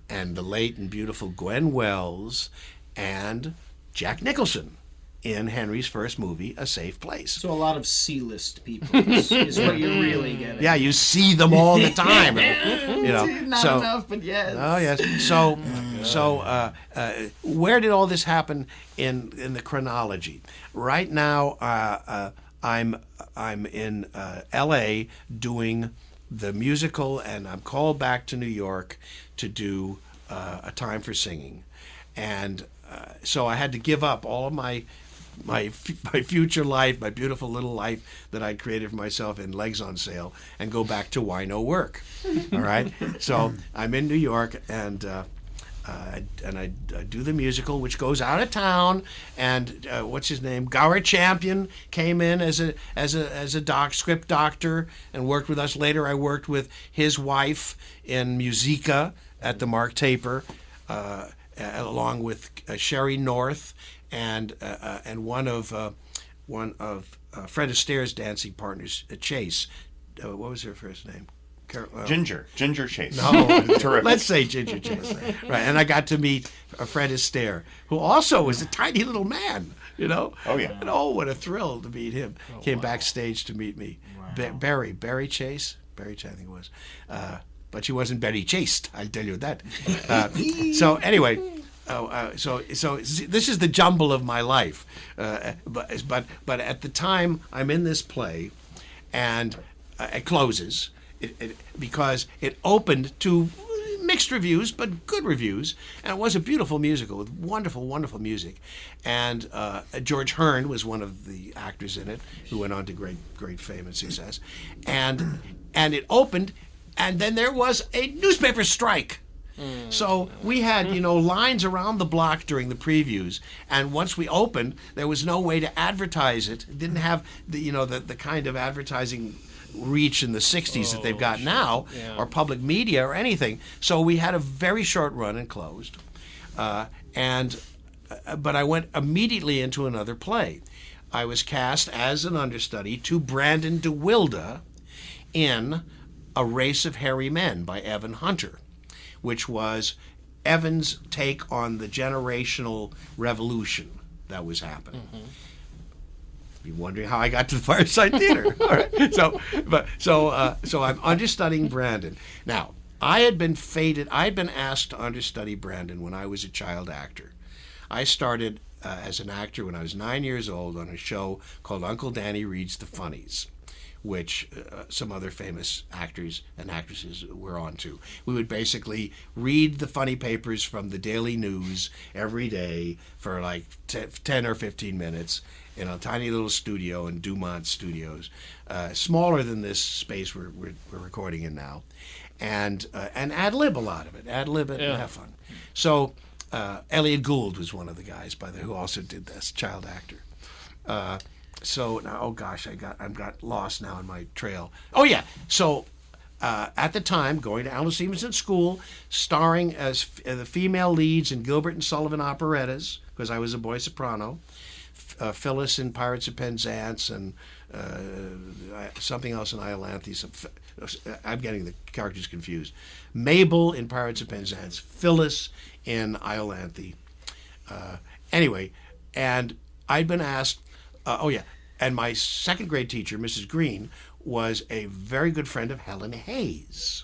[SPEAKER 2] and the late and beautiful Gwen Wells and Jack Nicholson in Henry's first movie, A Safe Place.
[SPEAKER 3] So a lot of C-list people is what you're really getting.
[SPEAKER 2] Yeah, you see them all the time.
[SPEAKER 3] Not enough, but yes.
[SPEAKER 2] Oh yes. So where did all this happen in the chronology? Right now, I'm in L.A. doing the musical, and I'm called back to New York to do A Time for Singing, and so I had to give up all of my future life, my beautiful little life that I created for myself in Legs on Sale, and go back to wino work. All right. So I'm in New York, and I do the musical, which goes out of town. And what's his name? Gower Champion came in as a script doctor and worked with us. Later, I worked with his wife in Musica at the Mark Taper, along with Sherry North and one of Fred Astaire's dancing partners, Chase. What was her first name?
[SPEAKER 4] Ginger Chase.
[SPEAKER 2] No,
[SPEAKER 4] Terrific.
[SPEAKER 2] Let's say Ginger Chase. Right, and I got to meet Fred Astaire, who also was a tiny little man,
[SPEAKER 4] Oh, yeah.
[SPEAKER 2] And what a thrill to meet him. Came backstage to meet me.
[SPEAKER 3] Wow.
[SPEAKER 2] Barry Chase, I think it was. But she wasn't Betty Chased, I'll tell you that. So anyway, so this is the jumble of my life. But at the time I'm in this play, and it closes because it opened to mixed reviews, but good reviews, and it was a beautiful musical with wonderful music. And George Hearn was one of the actors in it, who went on to great fame and success. And it opened. And then there was a newspaper strike. So we had, lines around the block during the previews. And once we opened, there was no way to advertise it. It didn't have the kind of advertising reach in the 60s that they've got now, or public media or anything. So we had a very short run and closed. But I went immediately into another play. I was cast as an understudy to Brandon DeWilde in A Race of Hairy Men by Evan Hunter, which was Evan's take on the generational revolution that was happening. You're wondering how I got to the Firesign Theater. All right. So I'm understudying Brandon. Now, I had been asked to understudy Brandon when I was a child actor. I started as an actor when I was 9 years old on a show called Uncle Danny Reads the Funnies, which some other famous actors and actresses were on to. We would basically read the funny papers from the Daily News every day for like 10 or 15 minutes in a tiny little studio in Dumont Studios, smaller than this space we're recording in now, and ad-lib a lot of it, ad-lib it and have fun. So Elliot Gould was one of the guys, who also did this, child actor. So now, oh gosh, I've got lost now in my trail. Oh yeah, so at the time, going to Alan Stevenson School, starring as the female leads in Gilbert and Sullivan operettas, because I was a boy soprano. Phyllis in Pirates of Penzance, and something else in Iolanthe. I'm getting the characters confused. Mabel in Pirates of Penzance, Phyllis in Iolanthe. Anyway, and I'd been asked, and my second grade teacher, Mrs. Green, was a very good friend of Helen Hayes,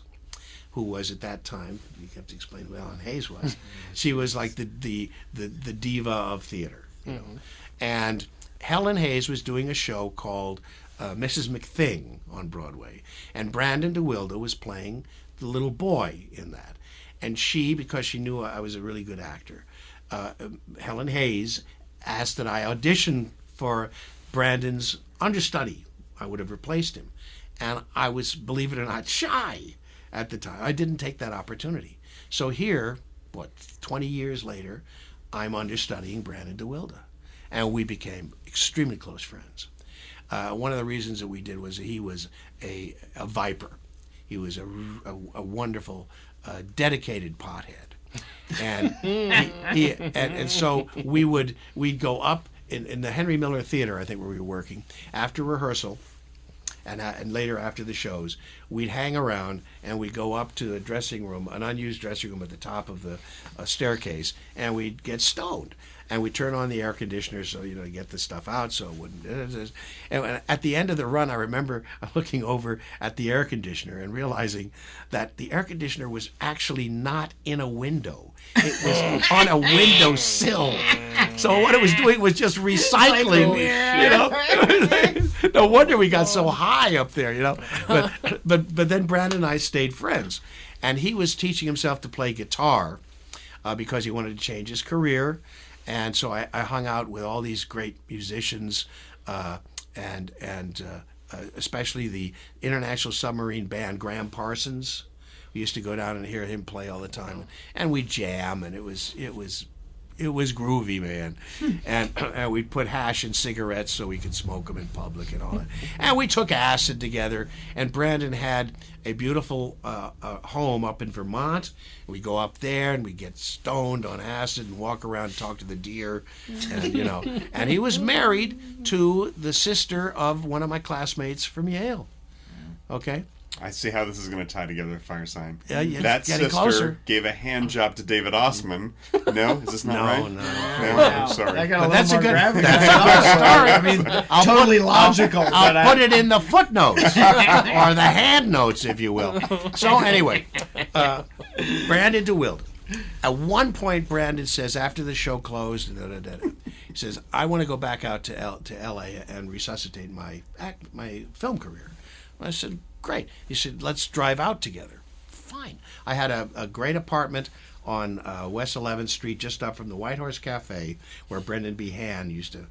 [SPEAKER 2] who was at that time, you have to explain who Helen Hayes was. She was like the diva of theater, you know. And Helen Hayes was doing a show called Mrs. McThing on Broadway, and Brandon DeWilde was playing the little boy in that. And she, because she knew I was a really good actor, Helen Hayes asked that I audition for Brandon's understudy. I would have replaced him. And I was, believe it or not, shy at the time. I didn't take that opportunity. So here, 20 years later, I'm understudying Brandon DeWilde. And we became extremely close friends. One of the reasons that we did was he was a viper. He was a wonderful, dedicated pothead. And and so we'd go up in the Henry Miller Theater, I think, where we were working, after rehearsal, and later after the shows, we'd hang around and we'd go up to a dressing room, an unused dressing room at the top of the staircase, and we'd get stoned. And we'd turn on the air conditioner so, to get the stuff out so it wouldn't. And at the end of the run, I remember looking over at the air conditioner and realizing that the air conditioner was actually not in a window. It was on a windowsill. So what it was doing was just recycling, No wonder we got so high up there, But then Brandon and I stayed friends. And he was teaching himself to play guitar because he wanted to change his career. And so I hung out with all these great musicians, and especially the International Submarine Band, Graham Parsons. We used to go down and hear him play all the time, and we'd jam, and it was groovy, man. And we'd put hash in cigarettes so we could smoke them in public and all that. And we took acid together. And Brandon had a beautiful home up in Vermont. We go up there and we get stoned on acid and walk around and talk to the deer, and And he was married to the sister of one of my classmates from Yale. Okay.
[SPEAKER 4] I see how this is going to tie together, Firesign.
[SPEAKER 2] Yeah,
[SPEAKER 4] that sister
[SPEAKER 2] closer.
[SPEAKER 4] gave a hand job to David Osman. No? Is this not right?
[SPEAKER 2] No.
[SPEAKER 4] I'm sorry.
[SPEAKER 3] That got a
[SPEAKER 2] That's a
[SPEAKER 3] little more
[SPEAKER 2] good.
[SPEAKER 3] gravity.
[SPEAKER 2] That's a good story. I mean,
[SPEAKER 3] Totally logical.
[SPEAKER 2] I'll put it in the footnotes or the hand notes, if you will. So anyway, Brandon DeWilde. At one point, Brandon says, after the show closed, he says, "I want to go back out to L.A. and resuscitate my film career." I said, "Great." He said, "Let's drive out together." Fine. I had a great apartment on West 11th Street, just up from the White Horse Cafe, where Brendan Behan used to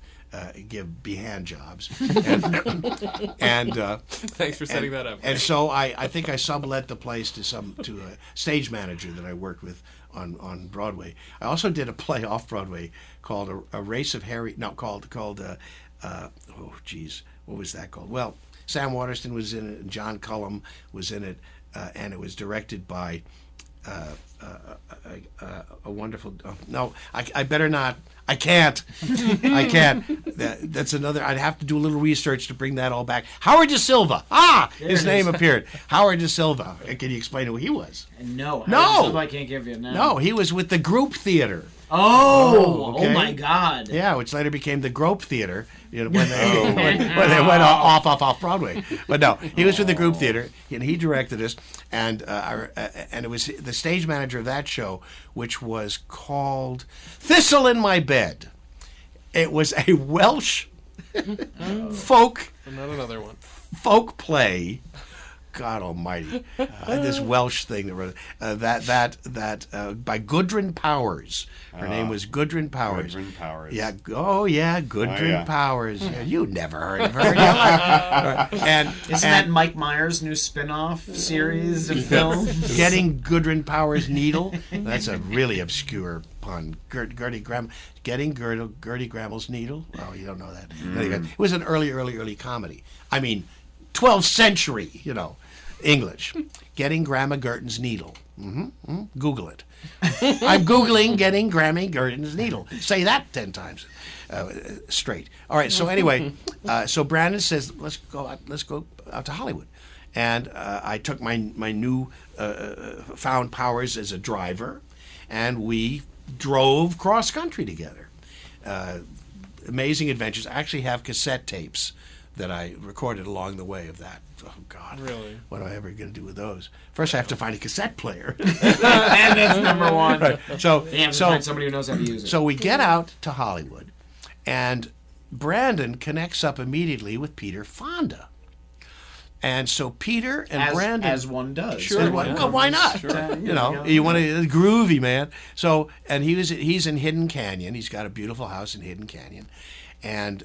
[SPEAKER 2] give Behan jobs. And
[SPEAKER 1] Thanks for setting that up.
[SPEAKER 2] And so I think I sublet the place to a stage manager that I worked with on Broadway. I also did a play off Broadway called A Race of Harry. No, called what was that called? Well, Sam Waterston was in it, and John Cullum was in it, and it was directed by a wonderful. I better not. I can't. I can't. That's another. I'd have to do a little research to bring that all back. Howard Da Silva. His name appeared. Howard Da Silva. Can you explain who he was?
[SPEAKER 3] No. I can't give you.
[SPEAKER 2] No, he was with the Group Theater.
[SPEAKER 3] Oh my God!
[SPEAKER 2] Yeah, which later became the Grope Theater, when they went off Broadway. But no, he was with the Group Theater, and he directed us, and it was the stage manager of that show, which was called Thistle in My Bed. It was a Welsh folk
[SPEAKER 1] Not another one.
[SPEAKER 2] folk play God Almighty, this Welsh thing that wrote by Gudrun Powers. Her name was Gudrun Powers.
[SPEAKER 4] Gudrun Powers.
[SPEAKER 2] Yeah. Oh yeah, Gudrun
[SPEAKER 4] yeah.
[SPEAKER 2] Powers. Yeah, you never heard of her. In your life. And
[SPEAKER 3] Isn't that Mike Myers' new spin-off series of films?
[SPEAKER 2] Getting Gudrun Powers' needle. That's a really obscure pun. Gertie Gramel's needle. Oh, you don't know that. Anyway, it was an early comedy. I mean, 12th century, English. Getting Grandma Gertin's needle. Google it. I'm Googling getting Grandma Gertin's needle. Say that 10 times straight. All right, so anyway, so Brandon says, let's go out to Hollywood. And I took my new found powers as a driver, and we drove cross country together. Amazing adventures. I actually have cassette tapes that I recorded along the way of that. Oh God!
[SPEAKER 1] Really?
[SPEAKER 2] What am I ever going to do with those? First, I have to find a cassette player.
[SPEAKER 3] And that's number one.
[SPEAKER 2] Right. So,
[SPEAKER 3] You have to find somebody who knows how to use it.
[SPEAKER 2] so we get out to Hollywood, and Brandon connects up immediately with Peter Fonda. And so Peter and Brandon,
[SPEAKER 3] as one does.
[SPEAKER 2] Sure, well, why not?
[SPEAKER 3] Sure.
[SPEAKER 2] You want to groovy, man. So, and he's in Hidden Canyon. He's got a beautiful house in Hidden Canyon, and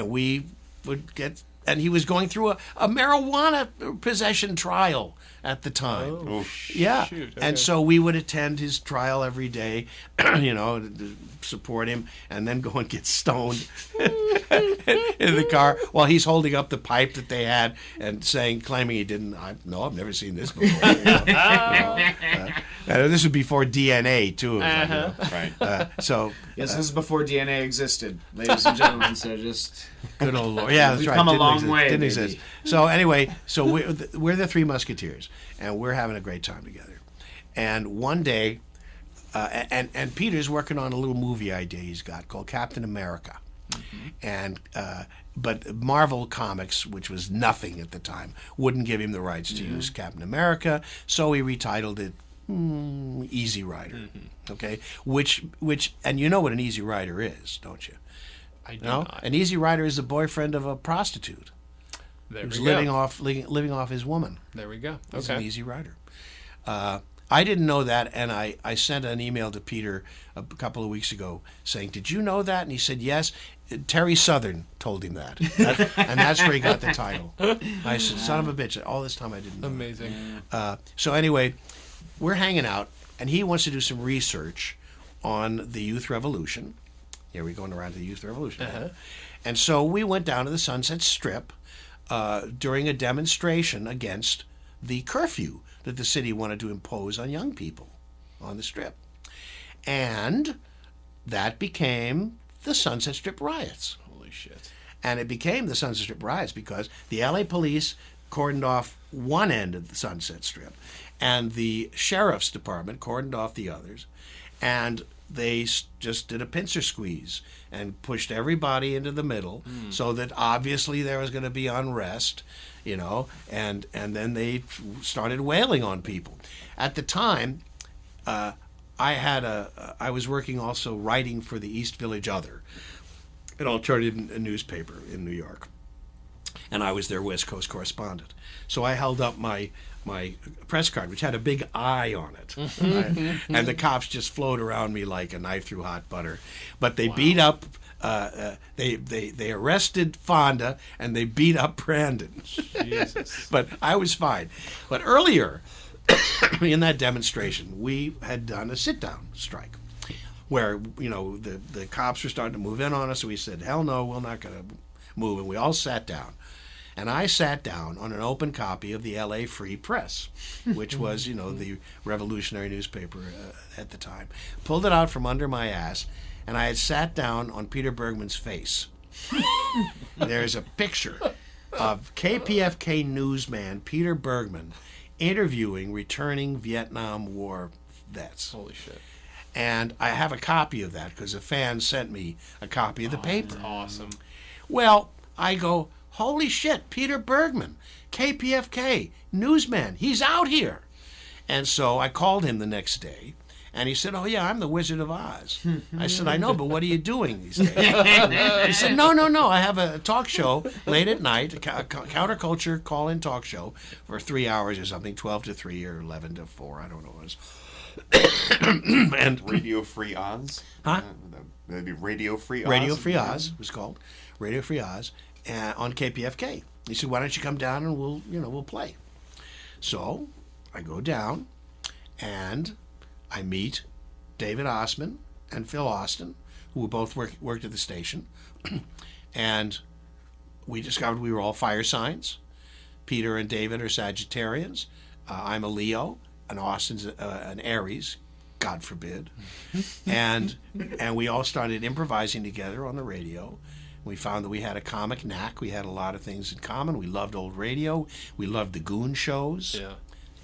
[SPEAKER 2] we would get. And he was going through a marijuana possession trial at the time.
[SPEAKER 4] Oh,
[SPEAKER 2] Yeah.
[SPEAKER 1] shoot,
[SPEAKER 2] And
[SPEAKER 1] okay.
[SPEAKER 2] so we would attend his trial every day, to support him, and then go and get stoned in the car while he's holding up the pipe that they had and claiming he didn't. I've never seen this before. This was before DNA, too.
[SPEAKER 4] right.
[SPEAKER 3] Yes, this is before DNA existed, ladies and gentlemen. So just
[SPEAKER 2] Good old Lord. Yeah, that's
[SPEAKER 3] We've
[SPEAKER 2] right.
[SPEAKER 3] come a
[SPEAKER 2] Didn't
[SPEAKER 3] long
[SPEAKER 2] exist.
[SPEAKER 3] way,
[SPEAKER 2] Didn't
[SPEAKER 3] baby.
[SPEAKER 2] exist. So anyway, we're the Three Musketeers, and we're having a great time together. And one day, and Peter's working on a little movie idea he's got called Captain America, and but Marvel Comics, which was nothing at the time, wouldn't give him the rights to use Captain America, so he retitled it Easy Rider. Okay, which and you know what an Easy Rider is, don't you?
[SPEAKER 1] I do
[SPEAKER 2] No,
[SPEAKER 1] not.
[SPEAKER 2] an Easy Rider is the boyfriend of a prostitute
[SPEAKER 1] There
[SPEAKER 2] who's
[SPEAKER 1] we go.
[SPEAKER 2] living off his woman.
[SPEAKER 1] There we go.
[SPEAKER 2] He's an
[SPEAKER 1] Okay.
[SPEAKER 2] Easy Rider. I didn't know that, and I sent an email to Peter a couple of weeks ago saying, "Did you know that?" And he said, "Yes." Terry Southern told him that, and that's where he got the title. I said, "Son of a bitch!" All this time I didn't know.
[SPEAKER 1] Amazing.
[SPEAKER 2] So anyway, we're hanging out, and he wants to do some research on the Youth Revolution. Here we're going around to the Youth Revolution. And so we went down to the Sunset Strip during a demonstration against the curfew that the city wanted to impose on young people on the Strip. And that became the Sunset Strip riots.
[SPEAKER 1] Holy shit.
[SPEAKER 2] And it became the Sunset Strip riots because the LA police cordoned off one end of the Sunset Strip, and the sheriff's department cordoned off the others, and they just did a pincer squeeze and pushed everybody into the middle, so that obviously there was going to be unrest, and then they started wailing on people. At the time, I was working also writing for the East Village Other, an alternative newspaper in New York, and I was their West Coast correspondent. So I held up my press card, which had a big eye on it, and the cops just flowed around me like a knife through hot butter. But they beat up, they arrested Fonda, and they beat up Brandon.
[SPEAKER 1] Jesus.
[SPEAKER 2] But I was fine. But earlier in that demonstration, we had done a sit-down strike, where the cops were starting to move in on us. So we said, "Hell no, we're not going to move," and we all sat down. And I sat down on an open copy of the LA Free Press, which was, the revolutionary newspaper at the time. Pulled it out from under my ass, and I had sat down on Peter Bergman's face. There's a picture of KPFK newsman Peter Bergman interviewing returning Vietnam War vets.
[SPEAKER 1] Holy shit.
[SPEAKER 2] And I have a copy of that because a fan sent me a copy of the paper.
[SPEAKER 1] Awesome.
[SPEAKER 2] Well, I go, holy shit, Peter Bergman, KPFK, newsman, he's out here. And so I called him the next day, And he said, "Oh yeah, I'm the Wizard of Oz." I said, "I know, but what are you doing these days?" He said, "No. I have a talk show late at night, a counterculture call-in talk show for 3 hours or something, 12 to 3 or 11 to 4, I don't know what it was." And
[SPEAKER 4] Radio Free Oz?
[SPEAKER 2] Huh?
[SPEAKER 4] That'd be Radio Free Oz?
[SPEAKER 2] Radio Free Oz was called Radio Free Oz on KPFK. He said, "Why don't you come down and we'll play?" So I go down and I meet David Osman and Phil Austin, who were both worked at the station, and we discovered we were all fire signs. Peter and David are Sagittarians. I'm a Leo, and Austin's an Aries. God forbid. and we all started improvising together on the radio. We found that we had a comic knack. We had a lot of things in common. We loved old radio. We loved the Goon shows.
[SPEAKER 1] Yeah.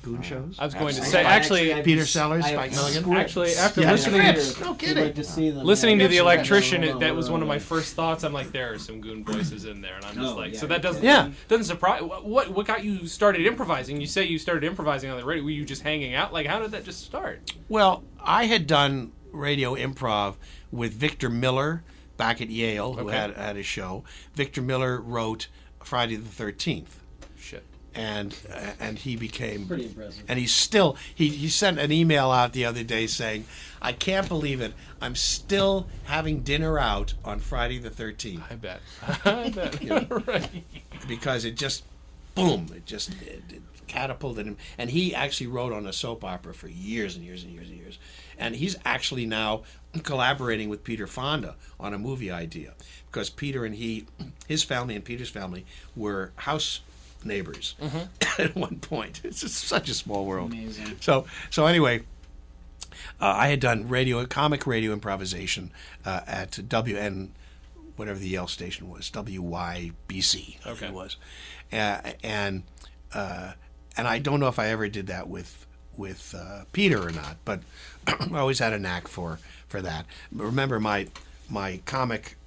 [SPEAKER 2] Goon shows.
[SPEAKER 1] I was going to say, actually,
[SPEAKER 2] Peter Sellers, Spike Milligan.
[SPEAKER 1] Actually, after
[SPEAKER 2] Yeah,
[SPEAKER 1] listening
[SPEAKER 2] scripts. No kidding.
[SPEAKER 1] listening to the electrician, that was one of my first thoughts. I'm like, there are some goon voices in there, and I'm just like, so that doesn't surprise. What got you started improvising? You say you started improvising on the radio. Were you just hanging out? Like, how did that just start?
[SPEAKER 2] Well, I had done radio improv with Victor Miller back at Yale, who had a show. Victor Miller wrote Friday the 13th.
[SPEAKER 1] Shit.
[SPEAKER 2] And he became
[SPEAKER 6] Pretty impressive.
[SPEAKER 2] And he's still he sent an email out the other day saying, "I can't believe it. I'm still having dinner out on Friday the 13th."
[SPEAKER 1] I bet. I bet. Right.
[SPEAKER 2] Because it just boom, it catapulted him. And he actually wrote on a soap opera for years and years and years and years. And he's actually now collaborating with Peter Fonda on a movie idea, because Peter and his family and Peter's family were house neighbors at one point. It's just such a small world.
[SPEAKER 3] Amazing.
[SPEAKER 2] So anyway, I had done comic radio improvisation at WN, whatever the Yale station was, WYBC, I think it was, and I don't know if I ever did that with Peter or not, but I always had a knack for that. Remember my comic,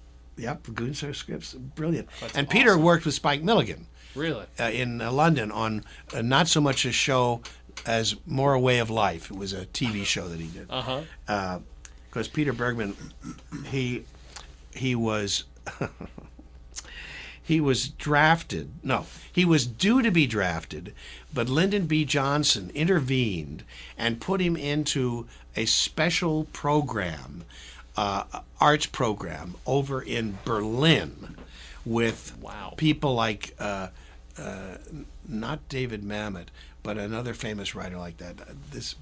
[SPEAKER 2] Goon scripts, brilliant.
[SPEAKER 1] That's
[SPEAKER 2] and Peter
[SPEAKER 1] awesome.
[SPEAKER 2] worked with Spike Milligan.
[SPEAKER 1] Really?
[SPEAKER 2] In London on not so much a show as more a way of life. It was a TV show that he did. Because Peter Bergman, he was he was drafted. No, he was due to be drafted, but Lyndon B. Johnson intervened and put him into a special program, arts program over in Berlin, with people like not David Mamet, but another famous writer like that. This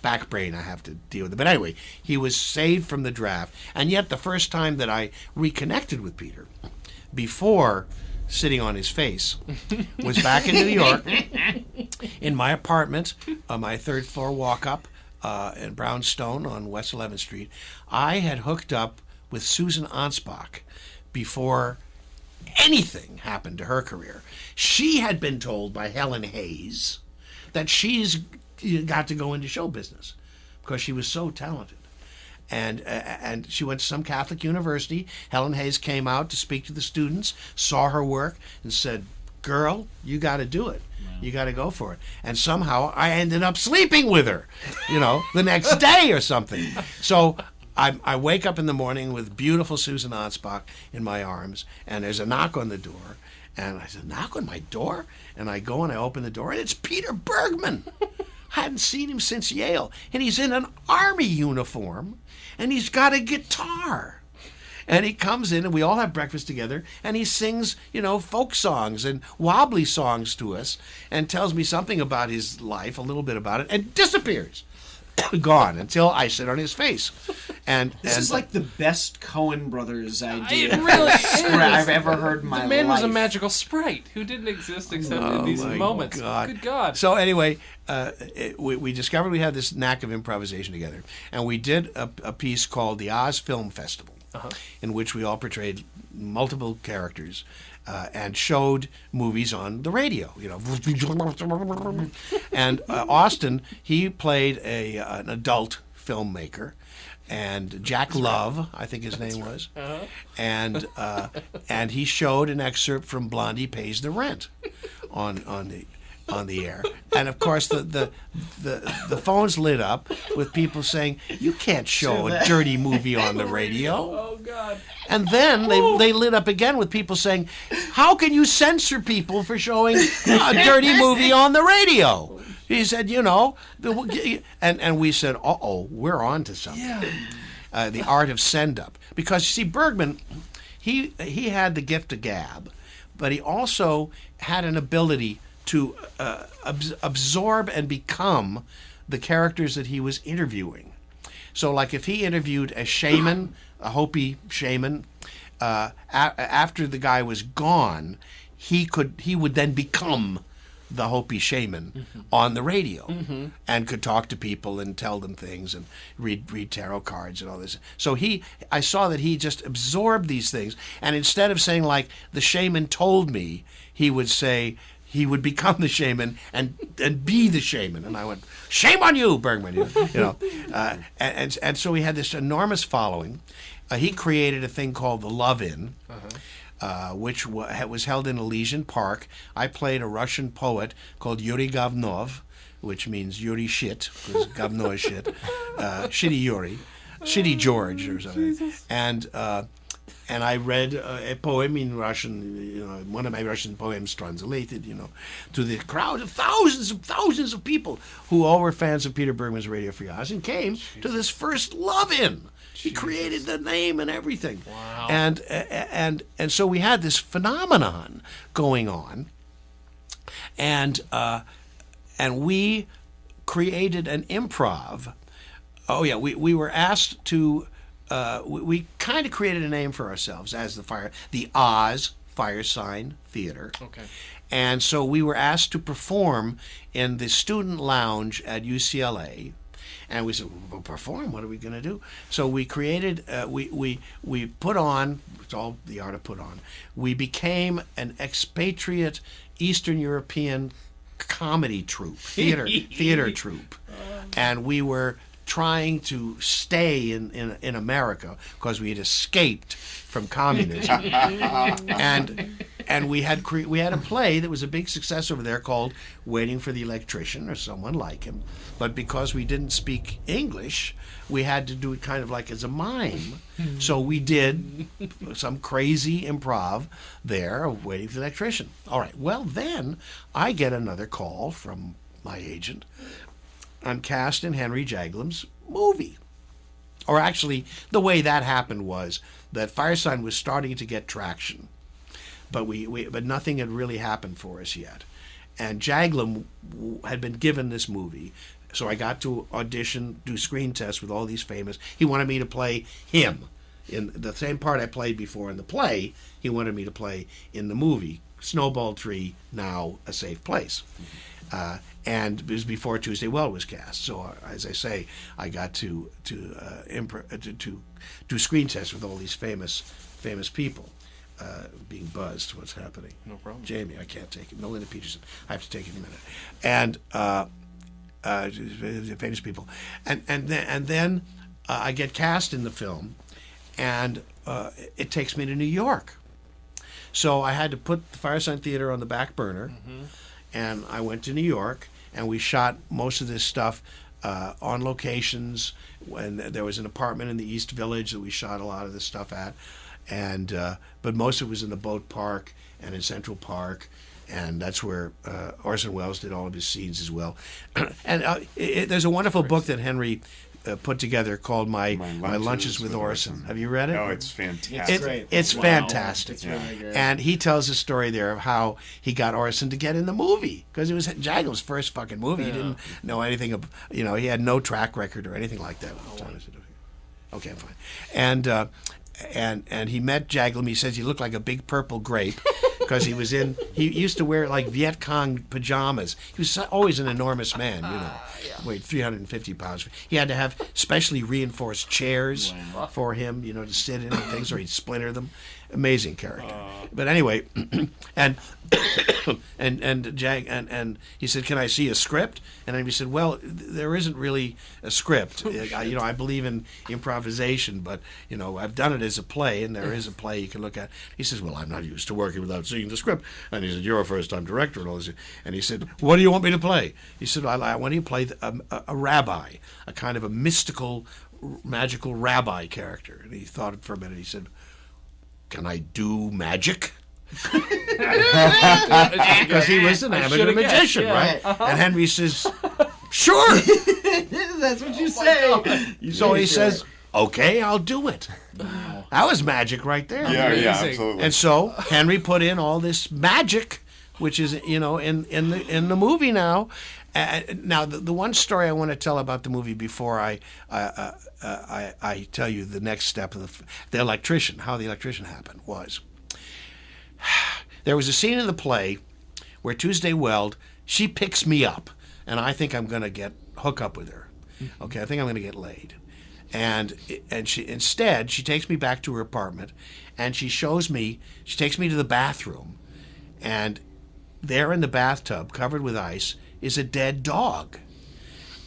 [SPEAKER 2] back brain I have to deal with it. But anyway, he was saved from the draft. And yet the first time that I reconnected with Peter, before sitting on his face, was back in New York, in my apartment, on my third floor walk-up in Brownstone on West 11th Street. I had hooked up with Susan Ansbach before anything happened to her career. She had been told by Helen Hayes that she's got to go into show business because she was so talented. And she went to some Catholic university. Helen Hayes came out to speak to the students, saw her work, and said, "Girl, you got to do it. You got to go for it." And somehow I ended up sleeping with her, the next day or something. So I wake up in the morning with beautiful Susan Ansbach in my arms, and there's a knock on the door. And I said, "Knock on my door?" And I go and I open the door, and it's Peter Bergman. I hadn't seen him since Yale. And he's in an army uniform, and he's got a guitar. And he comes in, and we all have breakfast together, and he sings, folk songs and wobbly songs to us, and tells me something about his life, a little bit about it, and disappears. Gone until I sit on his face. And
[SPEAKER 3] This is like the best Coen Brothers idea
[SPEAKER 1] It really
[SPEAKER 3] I've ever heard in my life.
[SPEAKER 1] The man was a magical sprite who didn't exist except in these moments.
[SPEAKER 2] God.
[SPEAKER 1] Good God.
[SPEAKER 2] So anyway, we discovered we had this knack of improvisation together, and we did a piece called the Oz Film Festival, in which we all portrayed multiple characters and showed movies on the radio. And Austin, he played an adult filmmaker. And Jack Love, I think his name was, and he showed an excerpt from Blondie Pays the Rent, on the, on the air. And of course, the phones lit up with people saying, "You can't show a dirty movie on the radio."
[SPEAKER 1] Oh, God.
[SPEAKER 2] And then they lit up again with people saying, "How can you censor people for showing a dirty movie on the radio?" He said, and we said, "Uh-oh, we're on to something." Yeah. The art of send-up. Because, you see, Bergman, he had the gift of gab, but he also had an ability to absorb and become the characters that he was interviewing. So, like, if he interviewed a shaman, a Hopi shaman, after the guy was gone, he would then become the Hopi shaman on the radio and could talk to people and tell them things and read tarot cards and all this. So I saw that he just absorbed these things, and instead of saying, like, the shaman told me, he would say, he would become the shaman and be the shaman. And I went, "Shame on you, Bergman!" And so he had this enormous following. He created a thing called the Love-In, which was held in Elysian Park. I played a Russian poet called Yuri Gavnov, which means Yuri shit, because Gavno is shit. Shitty Yuri, Shitty George or something. And I read a poem in Russian, one of my Russian poems translated, to the crowd of thousands of people who all were fans of Peter Bergman's Radio Free Oz and came to this first Love-In. He created the name and everything.
[SPEAKER 1] Wow.
[SPEAKER 2] And so we had this phenomenon going on, and we created an improv. Oh yeah, we were asked to. We kind of created a name for ourselves as the Oz Firesign Theater.
[SPEAKER 1] Okay. And
[SPEAKER 2] so we were asked to perform in the student lounge at UCLA. And we said, "We'll perform. What are we going to do?" So we created, we put on, it's all the art of put on. We became an expatriate Eastern European comedy troupe, theater troupe. And we were trying to stay in America because we had escaped from communism. And we had a play that was a big success over there called Waiting for the Electrician, or someone like him. But because we didn't speak English, we had to do it kind of like as a mime. So we did some crazy improv there of Waiting for the Electrician. All right. Well, then I get another call from my agent. I'm cast in Henry Jaglam's movie. Or actually, the way that happened was that Firesign was starting to get traction, but but nothing had really happened for us yet. And Jaglam had been given this movie, so I got to audition, do screen tests with all these famous. He wanted me to play him in the same part I played before in the play. He wanted me to play in the movie Snowball Tree, Now a Safe Place. And it was before Tuesday Well was cast. So, as I say, I got to do screen tests with all these famous people. Being buzzed, what's happening?
[SPEAKER 1] No problem.
[SPEAKER 2] Jamie, I can't take it. Melinda Peterson, I have to take it in a minute. And famous people, and then I get cast in the film, and it takes me to New York. So I had to put the Firesign Theater on the back burner. And I went to New York, and we shot most of this stuff on locations. When there was an apartment in the East Village that we shot a lot of this stuff at, but most of it was in the Boat Park and in Central Park, and that's where Orson Welles did all of his scenes as well. And there's a wonderful book that Henry put together called My Lunches with Orson. Have you read it?
[SPEAKER 4] Oh, it's fantastic.
[SPEAKER 2] It's fantastic.
[SPEAKER 3] It's really good.
[SPEAKER 2] And he tells a story there of how he got Orson to get in the movie because it was Jaglam's first fucking movie. He didn't know anything. He had no track record or anything like that. Okay, I'm fine. And he met Jaglam. He says he looked like a big purple grape because he used to wear like Viet Cong pajamas. He was always an enormous man, weighed 350 pounds. He had to have specially reinforced chairs for him, to sit in and things, or he'd splinter them. Amazing character. But anyway, and and he said, "Can I see a script?" And then he said, "Well, there isn't really a script. I believe in improvisation, but I've done it as a play, and there is a play you can look at." He says, "Well, I'm not used to working without seeing the script." And he said, "You're a first-time director and all this." And he said, "What do you want me to play?" He said, "I want you to play a rabbi, a kind of a mystical, magical rabbi character." And he thought for a minute. He said, "Can I do magic?" Because he was an amateur magician, right? And Henry says, "Sure."
[SPEAKER 3] That's what you say.
[SPEAKER 2] So he says, "Okay, I'll do it." That was magic right there.
[SPEAKER 4] Yeah, absolutely.
[SPEAKER 2] And so Henry put in all this magic, which is in the movie now. Now the one story I want to tell about the movie before I tell you the next step of the electrician, how the electrician happened was. There was a scene in the play where Tuesday Weld, she picks me up, and I think I'm going to hook up with her. Okay, I think I'm going to get laid. And she takes me back to her apartment, and she takes me to the bathroom, and there in the bathtub, covered with ice, is a dead dog.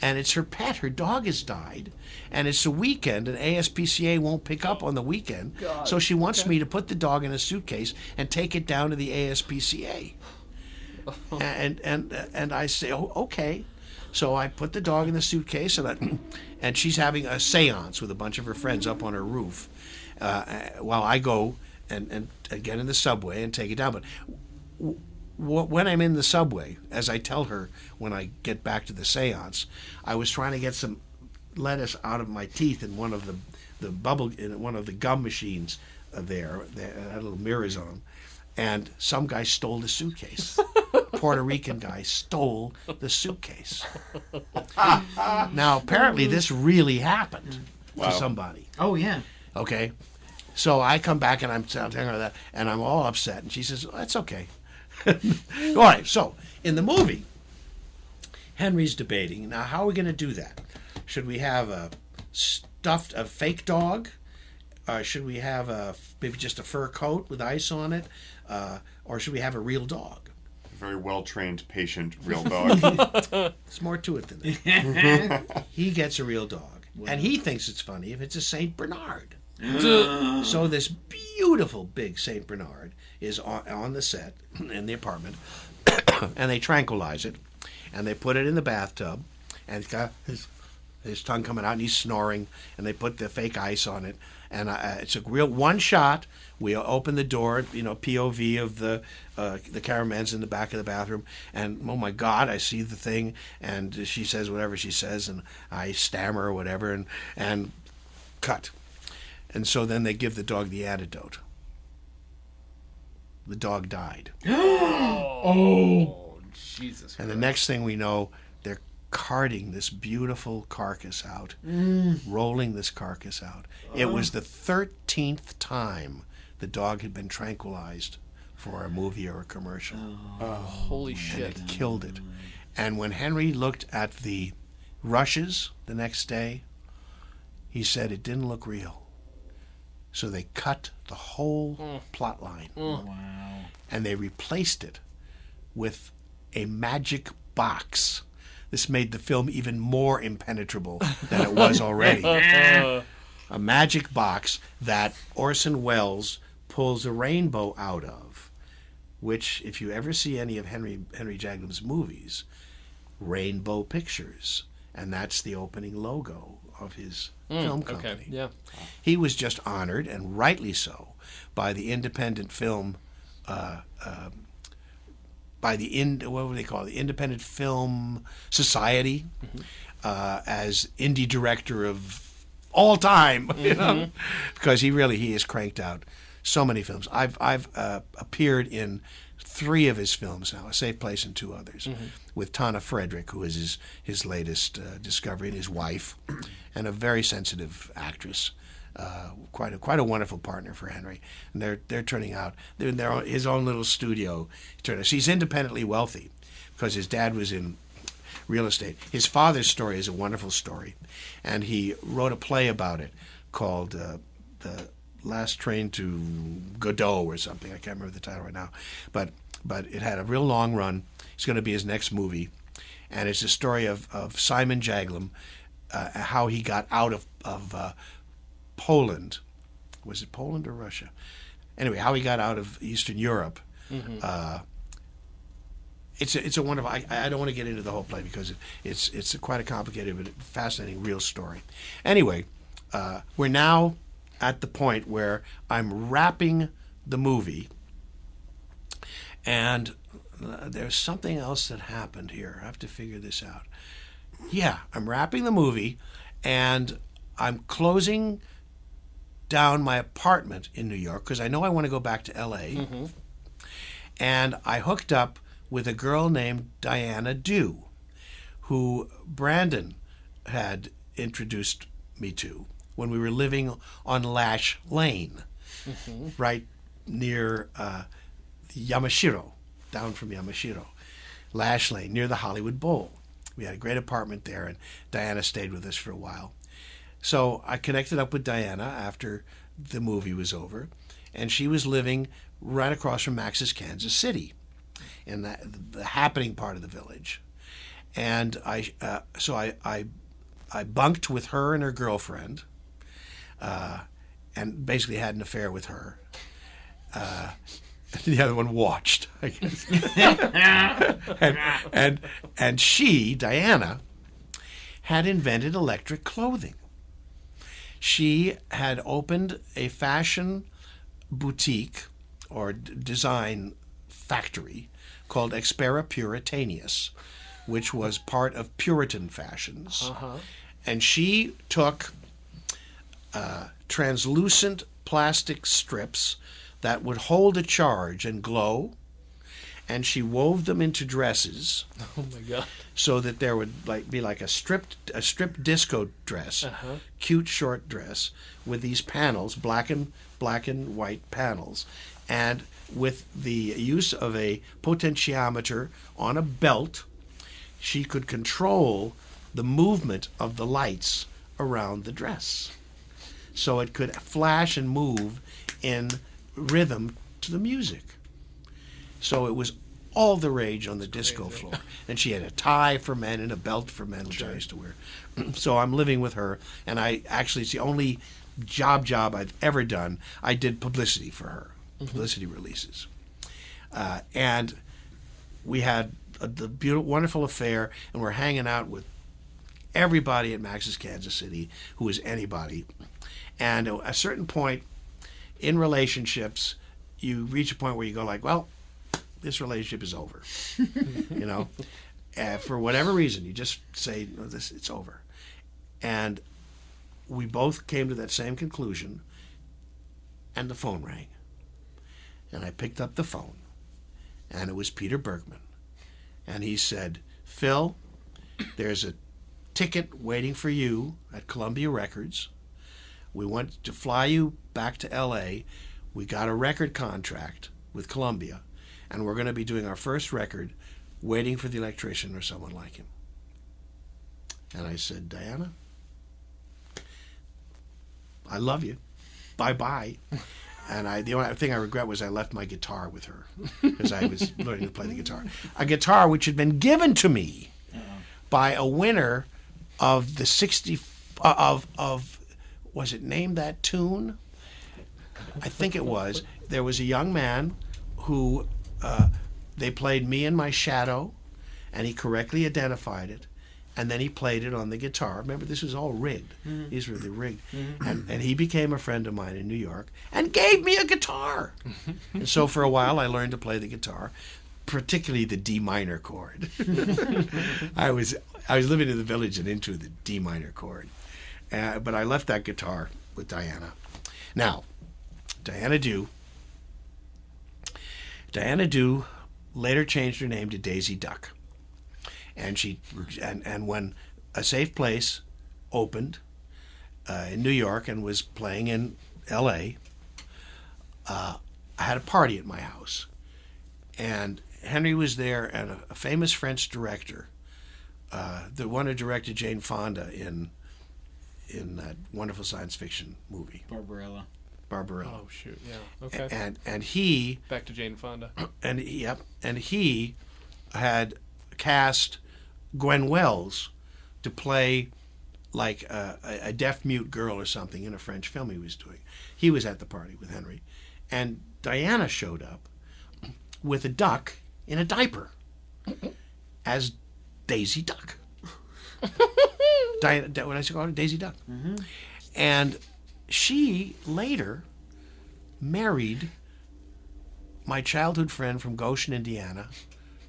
[SPEAKER 2] And it's her pet. Her dog has died. And it's a weekend, and ASPCA won't pick up on the weekend. So she wants me to put the dog in a suitcase and take it down to the ASPCA. And I say, "Oh, okay." So I put the dog in the suitcase, and she's having a seance with a bunch of her friends up on her roof, while I go and get in the subway and take it down. But when I'm in the subway, as I tell her when I get back to the seance, I was trying to get some lettuce out of my teeth in one of the gum machines there. They had little mirrors on them, and some guy stole the suitcase. Puerto Rican guy stole the suitcase. Now apparently this really happened to somebody.
[SPEAKER 3] Oh yeah.
[SPEAKER 2] Okay, so I come back and I'm telling her that, and I'm all upset, and she says, "Oh, that's okay." All right, so in the movie, Henry's debating, now how are we going to do that? Should we have a fake dog? Should we have maybe just a fur coat with ice on it? Or should we have a real dog?
[SPEAKER 4] A very well-trained, patient, real dog.
[SPEAKER 2] There's more to it than that. He gets a real dog, and he thinks it's funny if it's a Saint Bernard. So this beautiful big Saint Bernard is on the set in the apartment, and they tranquilize it, and they put it in the bathtub, and it's got his tongue coming out, and he's snoring, and they put the fake ice on it, and it's a real one shot. We open the door, POV of the cameraman's in the back of the bathroom, and oh my God, I see the thing, and she says whatever she says, and I stammer or whatever, and cut. And so then they give the dog the antidote. The dog died.
[SPEAKER 1] Oh, Jesus Christ.
[SPEAKER 2] And the next thing we know, they're carting this beautiful carcass out, rolling this carcass out. It was the 13th time the dog had been tranquilized for a movie or a commercial.
[SPEAKER 1] Holy shit.
[SPEAKER 2] And it killed it. And when Henry looked at the rushes the next day, he said it didn't look real. So they cut the whole plot line.
[SPEAKER 3] Wow.
[SPEAKER 2] And they replaced it with a magic box. This made the film even more impenetrable than it was already. A magic box that Orson Welles pulls a rainbow out of, which, if you ever see any of Henry Jaglam's movies, Rainbow Pictures, and that's the opening logo of his film company.
[SPEAKER 1] Okay. Yeah.
[SPEAKER 2] He was just honored, and rightly so, by the independent film, what would they call it? The Independent Film Society, as indie director of all time, because he has cranked out so many films. I've appeared in 3 of his films now, A Safe Place and 2 others, with Tana Frederick, who is his latest discovery, and his wife, and a very sensitive actress. Quite a wonderful partner for Henry, and they're turning out. They're in his own little studio. He's independently wealthy because his dad was in real estate. His father's story is a wonderful story, and he wrote a play about it called The Last Train to Godot or something. I can't remember the title right now, but but it had a real long run. It's going to be his next movie, and it's a story of Simon Jaglam, how he got out of Poland. Was it Poland or Russia? Anyway, how he got out of Eastern Europe. It's a wonderful. I don't want to get into the whole play because it's quite a complicated but fascinating real story. Anyway, we're now at the point where I'm wrapping the movie, and there's something else that happened here. I have to figure this out. Yeah, I'm wrapping the movie, and I'm closing down my apartment in New York because I know I want to go back to L.A. And I hooked up with a girl named Diana Dew, who Brandon had introduced me to when we were living on Lash Lane, right near Yamashiro, down from Yamashiro. Lash Lane, near the Hollywood Bowl. We had a great apartment there, and Diana stayed with us for a while. So I connected up with Diana after the movie was over, and she was living right across from Max's Kansas City, in the happening part of the village. And I bunked with her and her girlfriend, and basically had an affair with her. The other one watched, I guess. and she, Diana, had invented electric clothing. She had opened a fashion boutique or design factory called Expera Puritanius, which was part of Puritan fashions. And she took translucent plastic strips that would hold a charge and glow, and she wove them into dresses.
[SPEAKER 1] Oh my God!
[SPEAKER 2] So that there would be a stripped disco dress, cute short dress with these panels, black and white panels, and with the use of a potentiometer on a belt, she could control the movement of the lights around the dress, so it could flash and move in rhythm to the music. So it was all the rage on the disco floor. And she had a tie for men and a belt for men, which I used to wear. So I'm living with her, and it's the only job I've ever done. I did publicity for her, publicity releases. And we had the beautiful, wonderful affair, and we're hanging out with everybody at Max's Kansas City who is anybody. And at a certain point in relationships, you reach a point where you go well, this relationship is over. For whatever reason, you just say, no, it's over. And we both came to that same conclusion, and the phone rang. And I picked up the phone, and it was Peter Bergman. And he said, Phil, there's a ticket waiting for you at Columbia Records. We want to fly you back to L.A. We got a record contract with Columbia, and we're going to be doing our first record, Waiting for the Electrician or someone like him. And I said, Diana, I love you. Bye-bye. And the only thing I regret was I left my guitar with her because I was learning to play the guitar. A guitar which had been given to me by a winner of the 60 was it Name That Tune? I think it was. There was a young man who they played Me and My Shadow, and he correctly identified it, and then he played it on the guitar. Remember, this was all rigged. These were rigged. And he became a friend of mine in New York and gave me a guitar. And so for a while I learned to play the guitar, particularly the D minor chord. I was living in the village and into the D minor chord. But I left that guitar with Diana. Now, Diana Dew later changed her name to Daisy Duck. And when A Safe Place opened in New York and was playing in L.A., I had a party at my house. And Henry was there, and a famous French director, the one who directed Jane Fonda in that wonderful science fiction movie.
[SPEAKER 3] Barbarella.
[SPEAKER 2] Barbarella.
[SPEAKER 1] Oh shoot, yeah. Okay.
[SPEAKER 2] And he
[SPEAKER 1] Back to Jane Fonda.
[SPEAKER 2] and he had cast Gwen Wells to play like a deaf-mute girl or something in a French film he was doing. He was at the party with Henry, and Diana showed up with a duck in a diaper as Daisy Duck. Diana, what I call her, Daisy Duck.
[SPEAKER 3] Mm-hmm.
[SPEAKER 2] And she later married my childhood friend from Goshen, Indiana,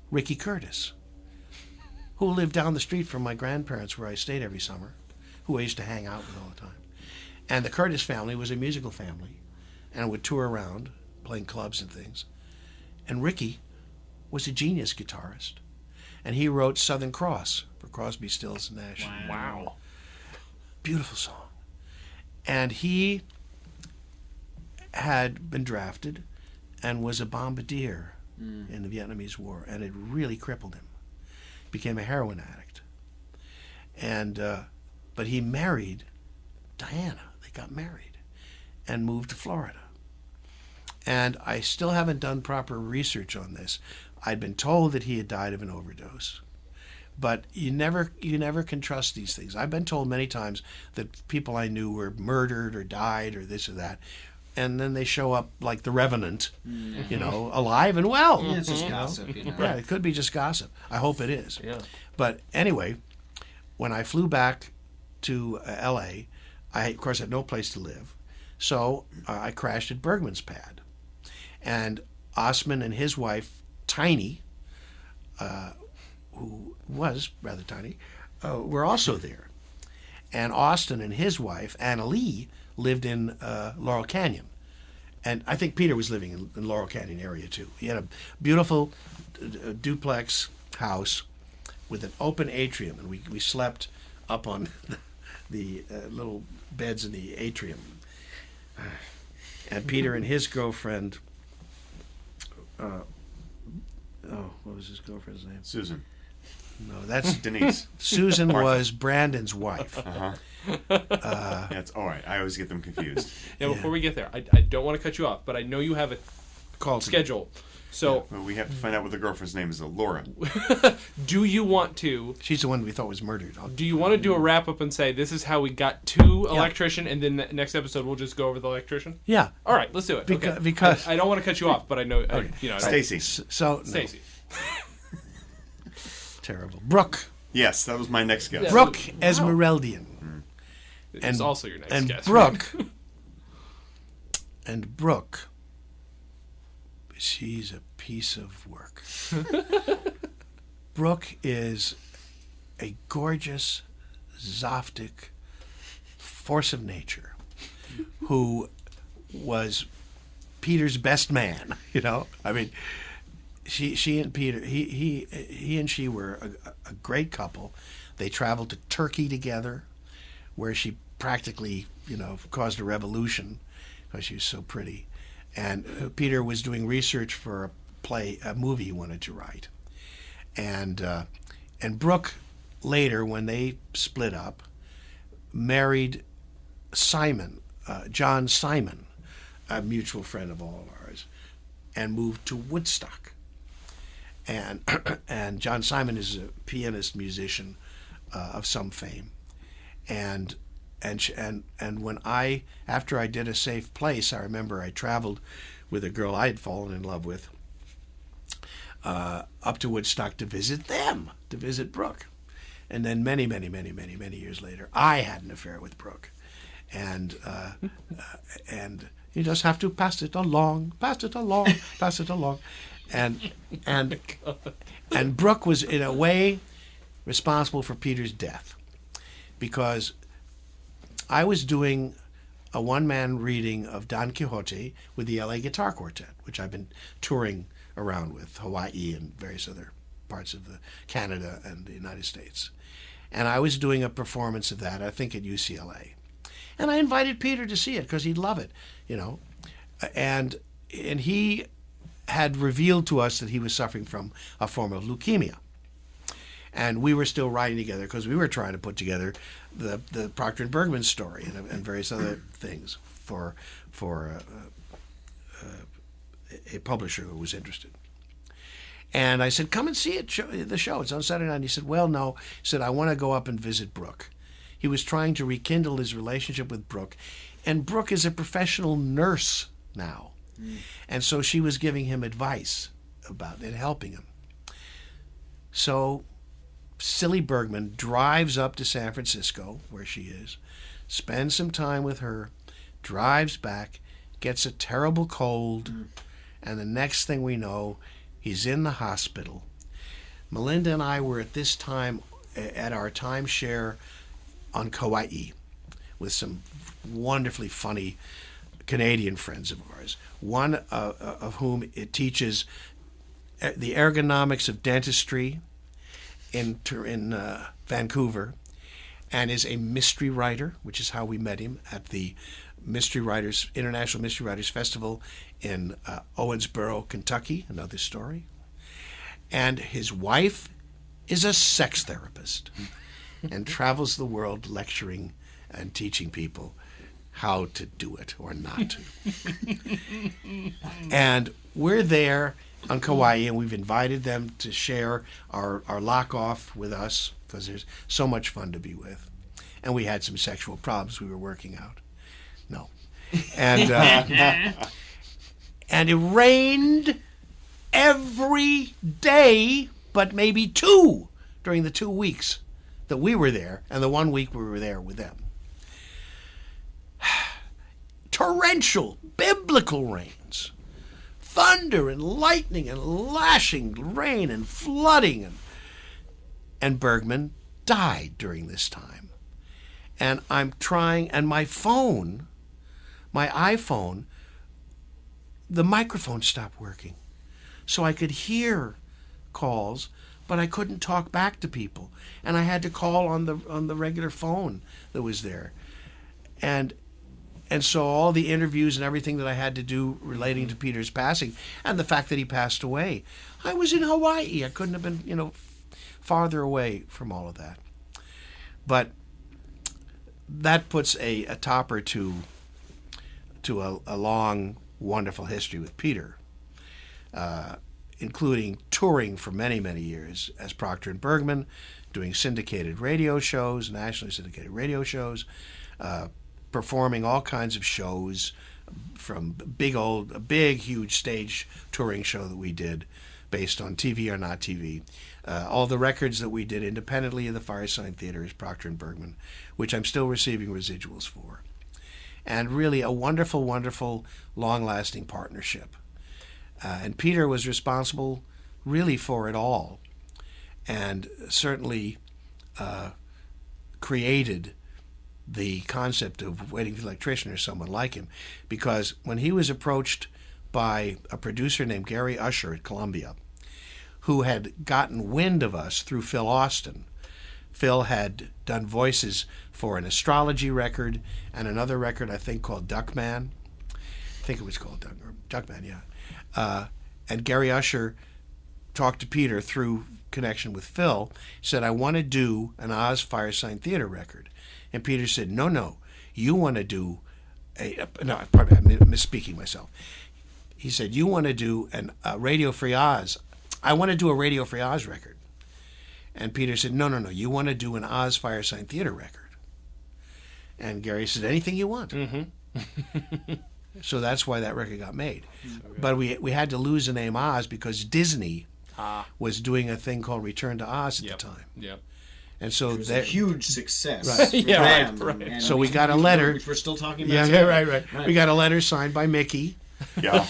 [SPEAKER 2] Ricky Curtis, who lived down the street from my grandparents where I stayed every summer, who I used to hang out with all the time. And the Curtis family was a musical family and would tour around playing clubs and things. And Ricky was a genius guitarist. And he wrote Southern Cross for Crosby, Stills, and Nash.
[SPEAKER 1] Wow.
[SPEAKER 2] Beautiful song. And he had been drafted and was a bombardier in the Vietnamese War, and it really crippled him. Became a heroin addict. And but he married Diana. They got married and moved to Florida. And I still haven't done proper research on this. I'd been told that he had died of an overdose. But you never can trust these things. I've been told many times that people I knew were murdered or died or this or that. And then they show up like the Revenant, alive and well.
[SPEAKER 3] Yeah, it's just gossip,
[SPEAKER 2] Yeah, it could be just gossip. I hope it is.
[SPEAKER 1] Yeah.
[SPEAKER 2] But anyway, when I flew back to L.A., I, of course, had no place to live. So I crashed at Bergman's Pad. And Osman and his wife, Tiny, who was rather tiny, were also there. And Austin and his wife, Anna Lee, lived in Laurel Canyon. And I think Peter was living in Laurel Canyon area too. He had a beautiful duplex house with an open atrium, and we slept up on the little beds in the atrium. And Peter and his girlfriend, what was his girlfriend's name?
[SPEAKER 4] Susan.
[SPEAKER 2] No, that's
[SPEAKER 4] Denise.
[SPEAKER 2] Susan was Brandon's wife.
[SPEAKER 4] That's all right. I always get them confused.
[SPEAKER 1] Yeah, before we get there, I don't want to cut you off, but I know you have a
[SPEAKER 2] Call
[SPEAKER 1] schedule. So,
[SPEAKER 4] Well, we have to find out what the girlfriend's name is. Laura.
[SPEAKER 1] do you want to?
[SPEAKER 2] She's the one we thought was murdered.
[SPEAKER 1] Do you want to do a wrap up and say this is how we got to electrician, and then next episode we'll just go over the electrician?
[SPEAKER 2] Yeah.
[SPEAKER 1] All right, let's do it.
[SPEAKER 2] Because
[SPEAKER 1] I don't want to cut you off, but I know.
[SPEAKER 4] Stacy.
[SPEAKER 2] So no,
[SPEAKER 1] Stacy.
[SPEAKER 2] terrible. Brooke.
[SPEAKER 4] Yes, that was my next guess.
[SPEAKER 1] Yeah.
[SPEAKER 2] Brooke Esmeraldian.
[SPEAKER 1] It's also your next
[SPEAKER 2] And
[SPEAKER 1] guess.
[SPEAKER 2] Brooke. And Brooke. She's a piece of work. Brooke is a gorgeous, Zoftic force of nature who was Peter's best man, I mean, she and Peter, he and she were a great couple. They traveled to Turkey together, where she practically, caused a revolution because she was so pretty. And Peter was doing research for a movie he wanted to write. And Brooke later, when they split up, married Simon, John Simon, a mutual friend of all of ours, and moved to Woodstock. And John Simon is a pianist musician of some fame, and when after I did A Safe Place, I remember I traveled with a girl I had fallen in love with up to Woodstock to visit Brooke, and then many years later, I had an affair with Brooke, and you just have to pass it along, and Brooke was in a way responsible for Peter's death, because I was doing a one-man reading of Don Quixote with the LA Guitar Quartet, which I've been touring around with, Hawaii and various other parts of Canada and the United States. And I was doing a performance of that, I think at UCLA. And I invited Peter to see it because he'd love it, And he had revealed to us that he was suffering from a form of leukemia. And we were still writing together because we were trying to put together the Proctor and Bergman story and various other things. for a publisher who was interested. And I said, come and see the show. It's on Saturday night. And he said, well, no. He said, I want to go up and visit Brooke. He was trying to rekindle his relationship with Brooke. And Brooke is a professional nurse now. And so she was giving him advice about it, helping him. So Silly Bergman drives up to San Francisco, where she is, spends some time with her, drives back, gets a terrible cold, and the next thing we know, he's in the hospital. Melinda and I were at this time at our timeshare on Kauai with some wonderfully funny Canadian friends of ours, one of whom it teaches the ergonomics of dentistry in Vancouver, and is a mystery writer, which is how we met him at the International Mystery Writers Festival in Owensboro, Kentucky, another story. And his wife is a sex therapist and travels the world lecturing and teaching people how to do it or not to. And we're there on Kauai, and we've invited them to share our lock-off with us because there's so much fun to be with. And we had some sexual problems we were working out. No. And and it rained every day, but maybe two during the 2 weeks that we were there, and the 1 week we were there with them. Torrential, biblical rains, thunder and lightning and lashing rain and flooding, and Bergman died during this time. And I'm trying, and my iPhone, the microphone stopped working. So I could hear calls, but I couldn't talk back to people. And I had to call on the regular phone that was there. And so all the interviews and everything that I had to do relating to Peter's passing and the fact that he passed away, I was in Hawaii. I couldn't have been, farther away from all of that. But that puts a topper to a long, wonderful history with Peter, including touring for many, many years as Proctor and Bergman, doing syndicated radio shows, nationally syndicated radio shows, performing all kinds of shows, from a big, huge stage touring show that we did based on TV or not TV. All the records that we did independently of the Firesign Theater is Proctor and Bergman, which I'm still receiving residuals for. And really a wonderful, wonderful, long-lasting partnership. And Peter was responsible really for it all, and certainly created the concept of Waiting for the Electrician or someone like him, because when he was approached by a producer named Gary Usher at Columbia, who had gotten wind of us through Phil Austin. Phil had done voices for an astrology record and another record, I think, called Duckman. I think it was called Duckman, yeah. And Gary Usher talked to Peter through connection with Phil, said, I want to do an Oz Firesign Theater record. And Peter said, no, you want to do no, pardon me, I'm misspeaking myself. He said, you want to do a Radio Free Oz. I want to do a Radio Free Oz record. And Peter said, no, you want to do an Oz Firesign Theater record. And Gary said, anything you want. Mm-hmm. So that's why that record got made. Okay. But we had to lose the name Oz because Disney was doing a thing called Return to Oz at the time. Yep. And so
[SPEAKER 3] it was a huge success.
[SPEAKER 2] Right.
[SPEAKER 3] Yeah,
[SPEAKER 2] right. So we got a letter.
[SPEAKER 3] Which we're still talking about.
[SPEAKER 2] Yeah, right. We got a letter signed by Mickey.
[SPEAKER 4] Yeah.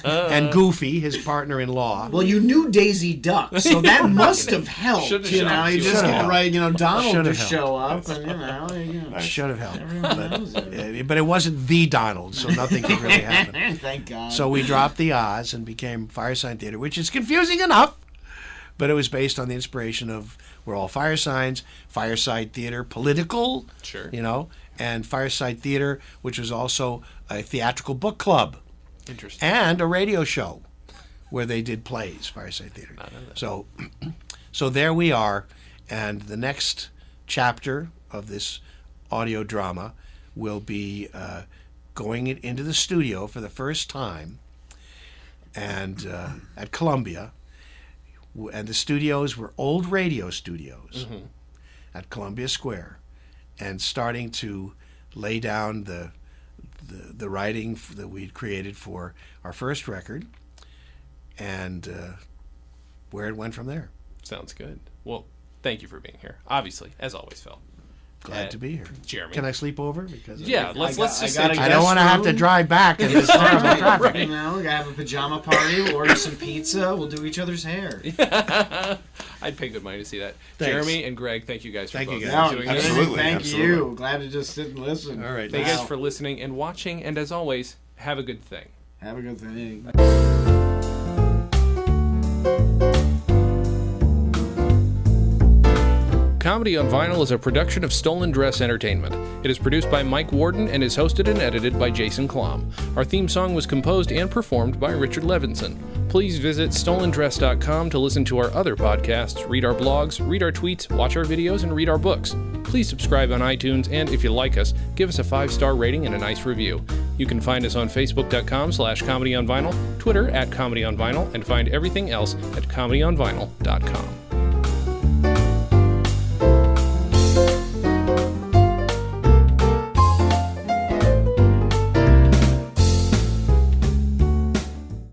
[SPEAKER 2] And Goofy, his partner-in-law.
[SPEAKER 3] Well, you knew Daisy Duck, so that must have helped. You just get right. Donald to show up, and
[SPEAKER 2] should have helped. But it wasn't the Donald, so nothing could really happen.
[SPEAKER 3] Thank God.
[SPEAKER 2] So we dropped the Oz and became Firesign Theater, which is confusing enough, but it was based on the inspiration of we're all Firesigns, Fireside Theater, political,
[SPEAKER 1] sure,
[SPEAKER 2] and Fireside Theater, which was also a theatrical book club.
[SPEAKER 1] Interesting.
[SPEAKER 2] And a radio show where they did plays, Fireside Theater. So there we are, and the next chapter of this audio drama will be going into the studio for the first time, and at Columbia, and the studios were old radio studios at Columbia Square, and starting to lay down the writing that we'd created for our first record, and where it went from there.
[SPEAKER 1] Sounds good. Well, thank you for being here. Obviously, as always, Phil.
[SPEAKER 2] Glad to be here.
[SPEAKER 1] Jeremy.
[SPEAKER 2] Can I sleep over? Because
[SPEAKER 1] Let's just say
[SPEAKER 2] I don't want to have to drive back in this terrible traffic.
[SPEAKER 3] You know, we gotta have a pajama party. We'll order some pizza. We'll do each other's hair.
[SPEAKER 1] I'd pay good money to see that.
[SPEAKER 2] Thanks.
[SPEAKER 1] Jeremy and Greg, thank you guys for
[SPEAKER 2] Thank you,
[SPEAKER 1] both
[SPEAKER 2] guys.
[SPEAKER 1] doing
[SPEAKER 4] Absolutely.
[SPEAKER 3] Thank
[SPEAKER 4] absolutely.
[SPEAKER 3] you. Glad to just sit and listen.
[SPEAKER 2] All right.
[SPEAKER 1] this. Thank you guys for listening and watching, and as always, have a good thing.
[SPEAKER 3] Have a good thing.
[SPEAKER 1] Comedy on Vinyl is a production of Stolen Dress Entertainment. It is produced by Mike Warden and is hosted and edited by Jason Klamm. Our theme song was composed and performed by Richard Levinson. Please visit stolendress.com to listen to our other podcasts, read our blogs, read our tweets, watch our videos, and read our books. Please subscribe on iTunes, and if you like us, give us a 5-star rating and a nice review. You can find us on facebook.com/comedyonvinyl, Twitter @comedyonvinyl, and find everything else at comedyonvinyl.com.